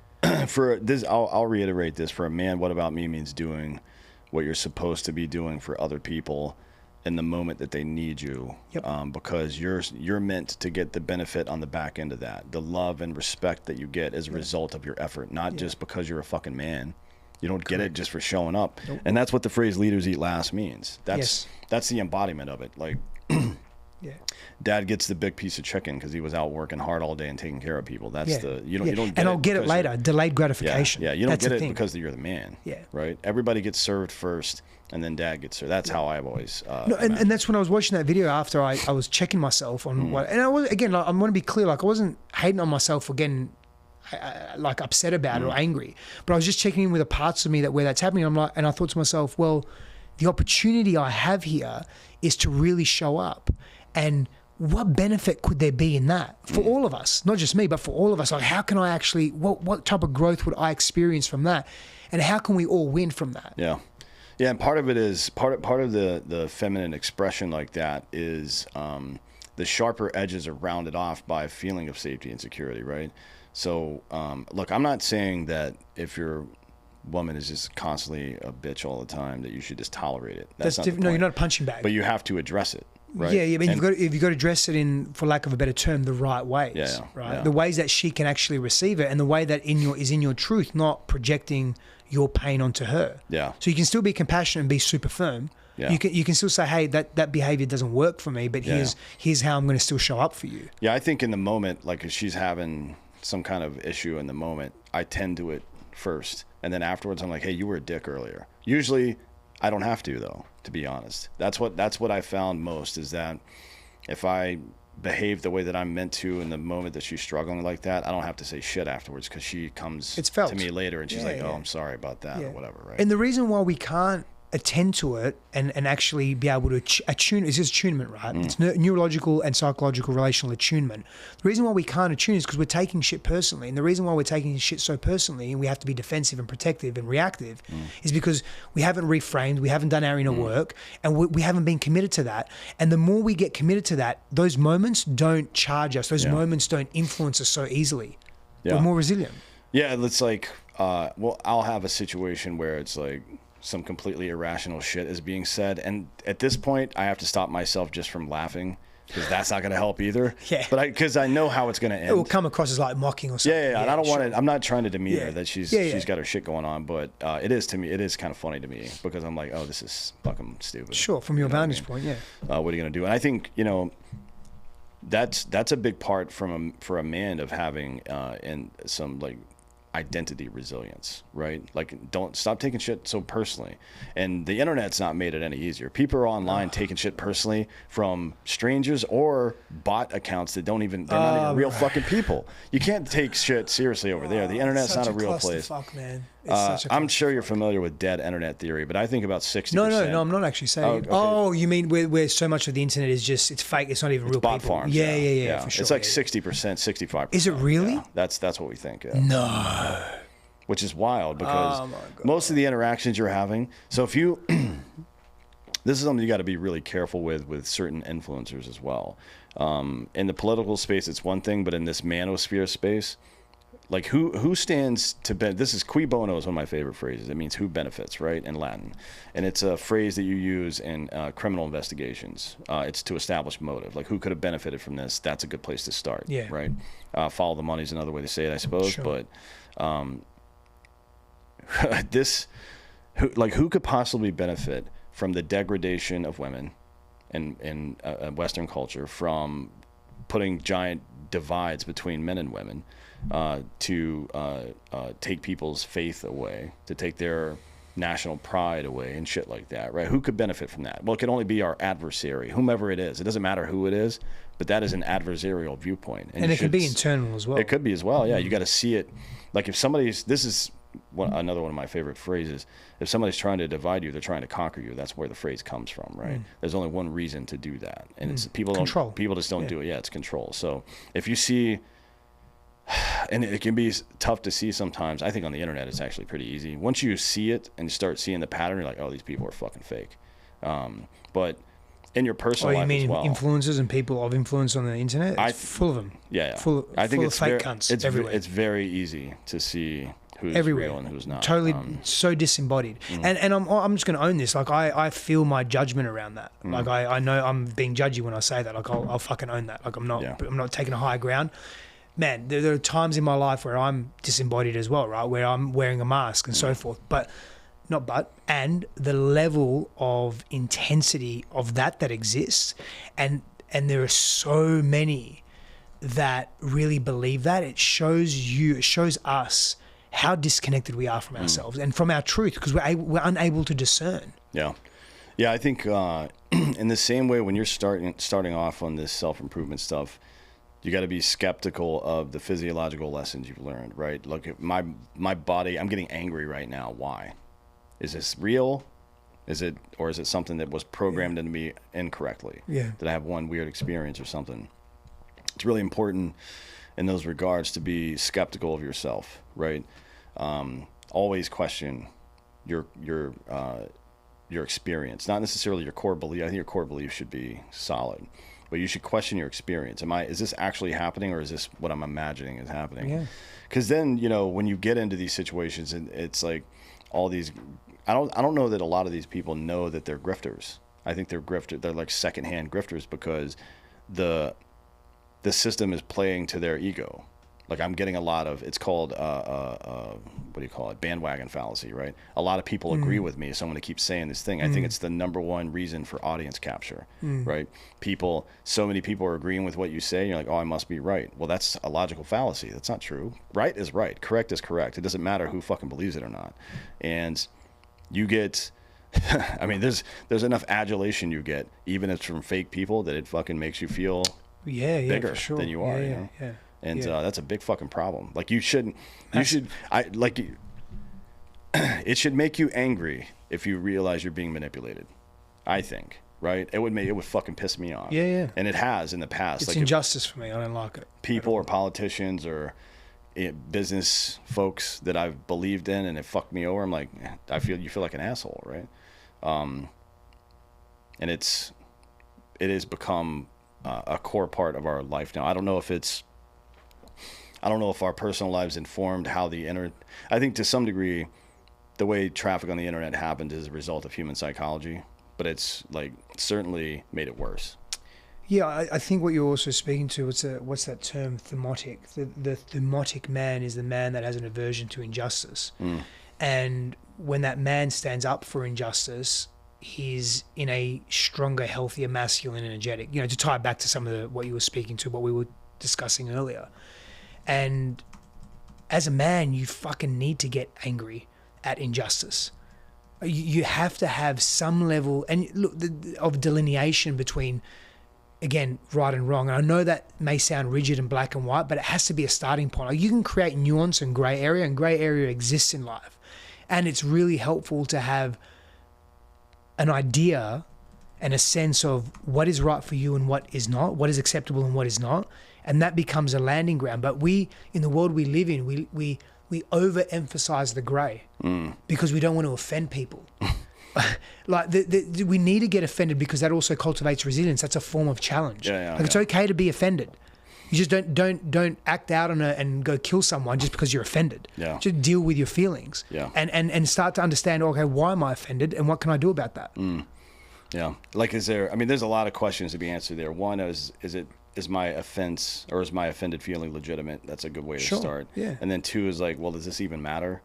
for this, I'll reiterate this. For a man, what about me means doing what you're supposed to be doing for other people in the moment that they need you. Because you're meant to get the benefit on the back end of that, the love and respect that you get as a result of your effort, not just because you're a fucking man. You don't get it just for showing up. Nope. And that's what the phrase "leaders eat last" means. That's the embodiment of it. Like, Dad gets the big piece of chicken because he was out working hard all day and taking care of people. That's you don't get and I'll get it later. Delayed gratification. Yeah, you don't get it because you're the man. Right. Everybody gets served first, and then Dad gets served. That's how I've always. And that's when I was watching that video after I was checking myself on what, and I was again. Like, I want to be clear. Like, I wasn't hating on myself for getting like upset about it or angry, but I was just checking in with the parts of me where that's happening. And I thought to myself, well, the opportunity I have here is to really show up. And what benefit could there be in that for all of us? Not just me, but for all of us. Like, how can I actually, what type of growth would I experience from that? And how can we all win from that? Yeah. And part of it is, part of the feminine expression like that is the sharper edges are rounded off by a feeling of safety and security, right? So, look, I'm not saying that if your woman is just constantly a bitch all the time that you should just tolerate it. That's not the point. No, you're not a punching bag. But you have to address it. Right? Yeah. I mean, you've got to address it in, for lack of a better term, the right ways. Right. The ways that she can actually receive it, and the way that is in your truth, not projecting your pain onto her. Yeah. So you can still be compassionate and be super firm. Yeah. You can still say, hey, that behavior doesn't work for me, but here's how I'm going to still show up for you. Yeah, I think in the moment, like if she's having some kind of issue in the moment, I tend to it first, and then afterwards I'm like, hey, you were a dick earlier. Usually I don't have to, though, to be honest. That's what I found most, is that if I behave the way that I'm meant to in the moment that she's struggling like that, I don't have to say shit afterwards, because she comes to me later and she's I'm sorry about that or whatever, right? And the reason why we can't attend to it and actually be able to attune, is attunement, right? It's neurological and psychological relational attunement. The reason why we can't attune is because we're taking shit personally. And the reason why we're taking shit so personally and we have to be defensive and protective and reactive is because we haven't reframed, we haven't done our inner work, and we haven't been committed to that. And the more we get committed to that, those moments don't charge us. Those moments don't influence us so easily. We're more resilient. Yeah, it's like, I'll have a situation where it's like, some completely irrational shit is being said, and at this point I have to stop myself just from laughing, because that's not going to help either. But because I know how it's going to end. It will come across as like mocking or something. And I don't want to. I'm not trying to demean her that she's got her shit going on, but it is kind of funny to me, because I'm like, oh, this is fucking stupid. Sure, from your vantage point, what are you going to do? And I think that's a big part for a man of having and some like identity resilience, right? Like, don't stop taking shit so personally. And the internet's not made it any easier. People are online taking shit personally from strangers or bot accounts that they're not even real fucking people. You can't take shit seriously over there. The internet's not a real place. Fuck, man. I'm sure you're familiar with dead internet theory, but I think about 60%. No, I'm not actually saying. Oh, you mean where so much of the internet is just, it's fake, it's not even real bot people. Farms. Yeah, for sure. It's like 60%, 65%. Is it really? Yeah, that's what we think. Yeah. No. Which is wild, because most of the interactions you're having. So if you, this is something you got to be really careful with certain influencers as well. In the political space, it's one thing, but in this manosphere space, like who stands to benefit? This is qui bono is one of my favorite phrases. It means who benefits, right, in Latin. And it's a phrase that you use in criminal investigations. It's to establish motive. Like, who could have benefited from this? That's a good place to start, right? Follow the money is another way to say it, I suppose. Sure. But who could possibly benefit from the degradation of women in Western culture, from putting giant divides between men and women, to take people's faith away, to take their national pride away and shit like that, right? Who could benefit from that? Well, it could only be our adversary, whomever it is. It doesn't matter who it is, but that is an adversarial viewpoint. And it can be internal as well. It could be as well, yeah. You got to see it. Like if somebody's, this is another one of my favorite phrases, if somebody's trying to divide you, they're trying to conquer you. That's where the phrase comes from, right? There's only one reason to do that. And it's people just don't do it. Yeah, it's control. So if you see, and it can be tough to see sometimes. I think on the internet it's actually pretty easy. Once you see it and you start seeing the pattern, you're like, oh, these people are fucking fake. But in your personal life as well. Influencers and people of influence on the internet? It's full of them. Yeah. I think it's fake cunts everywhere. It's very easy to see who's everywhere. Real and who's not. Totally so disembodied. And I'm just going to own this. Like I feel my judgment around that. Like I know I'm being judgy when I say that. Like I'll fucking own that. Like I'm not taking a high ground. Man, there are times in my life where I'm disembodied as well, right? Where I'm wearing a mask and so forth. And the level of intensity of that exists, and there are so many that really believe that. It shows us how disconnected we are from ourselves and from our truth, because we're unable to discern. Yeah. I think in the same way, when you're starting off on this self-improvement stuff, you got to be skeptical of the physiological lessons you've learned, right? Look at my body. I'm getting angry right now. Why? Is this real? Or is it something that was programmed into me incorrectly? Yeah. Did I have one weird experience or something? It's really important in those regards to be skeptical of yourself, right? Always question your experience, not necessarily your core belief. I think your core belief should be solid, but you should question your experience. Is this actually happening, or is this what I'm imagining is happening? Yeah. Because then, when you get into these situations, and it's like all these, I don't know that a lot of these people know that they're grifters. I think they're grifters. They're like secondhand grifters because the system is playing to their ego. Like I'm getting a lot of, it's called, what do you call it? Bandwagon fallacy, right? A lot of people agree with me, so I'm going to keep saying this thing. I think it's the number one reason for audience capture, right? So many people are agreeing with what you say, and you're like, oh, I must be right. Well, that's a logical fallacy. That's not true. Right is right. Correct is correct. It doesn't matter who fucking believes it or not. And you get, there's enough adulation you get, even if it's from fake people, that it fuking makes you feel bigger for sure. than you are. Yeah. And that's a big fucking problem. Like it should make you angry if you realize you're being manipulated, I think, right? It would fucking piss me off. Yeah. And it has in the past. It's injustice for me. I don't like it. People or politicians or business folks that I've believed in and it fucked me over. I'm like, you feel like an asshole, right? And it has become a core part of our life now. I don't know if our personal lives informed how I think to some degree, the way traffic on the internet happened is a result of human psychology, but it's like certainly made it worse. Yeah, I think what you're also speaking to, what's that term, themotic? The themotic man is the man that has an aversion to injustice. And when that man stands up for injustice, he's in a stronger, healthier, masculine, energetic, to tie back to some of what you were speaking to, what we were discussing earlier. And as a man, you fucking need to get angry at injustice. You have to have some level of delineation between, again, right and wrong. And I know that may sound rigid and black and white, but it has to be a starting point. Like you can create nuance and grey area, and grey area exists in life. And it's really helpful to have an idea and a sense of what is right for you and what is not, what is acceptable and what is not. And that becomes a landing ground. But in the world we live in, we overemphasize the grey because we don't want to offend people. Like we need to get offended because that also cultivates resilience. That's a form of challenge. It's okay to be offended. You just don't act out on it and go kill someone just because you're offended. Yeah. Just deal with your feelings. Yeah. And start to understand, okay, why am I offended and what can I do about that? Yeah. Like, there's a lot of questions to be answered there. One is my offense or is my offended feeling legitimate? That's a good way to start. Yeah. And then two is like, well, does this even matter?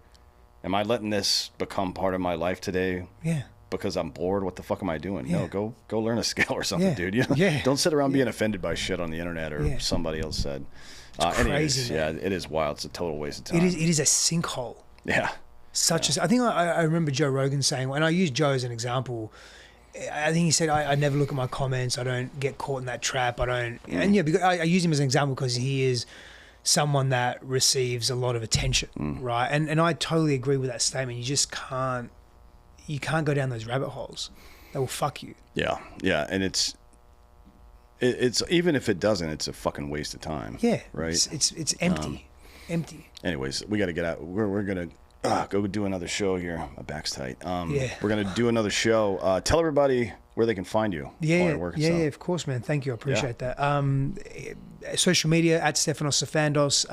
Am I letting this become part of my life today? Yeah. because I'm bored. What the fuck am I doing? Yeah. No, go learn a skill or something, Yeah. dude. You know? Yeah. Don't sit around being offended by shit on the internet or Yeah. somebody else said. crazy, Anyways, yeah, man. it is wild. It's a total waste of time. It is a sinkhole. Yeah. Such a. I think I remember Joe Rogan saying, and I use Joe as an example. I think he said, I never look at my comments. I don't get caught in that trap. I don't. And yeah, because I use him as an example because he is someone that receives a lot of attention, right? And I totally agree with that statement. You just can't. You can't go down those rabbit holes. They will fuck you. Yeah, and it's even if it doesn't, it's a fucking waste of time. Yeah, right. It's empty, empty. Anyways, we got to get out. We're gonna go do another show here. My back's tight. Yeah. We're gonna do another show. Tell everybody where they can find you. Yeah, all yeah, your work and stuff. of course, man. Thank you. I appreciate that. Social media at Stefanos Sifandos.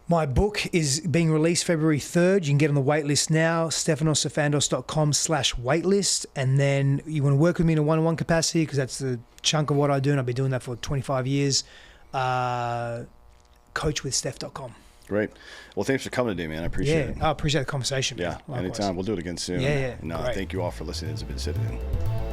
My book is being released February 3rd. You can get on the wait list now, stefanossifandos.com/waitlist. And then you want to work with me in a one-on-one capacity because that's the chunk of what I do, and I've been doing that for 25 years. Coachwithsteph.com. Great. Well, thanks for coming today, man. I appreciate it. I appreciate the conversation. Yeah, man. Likewise. anytime. We'll do it again soon. Yeah, And great. thank you all for listening. It's been sitting in.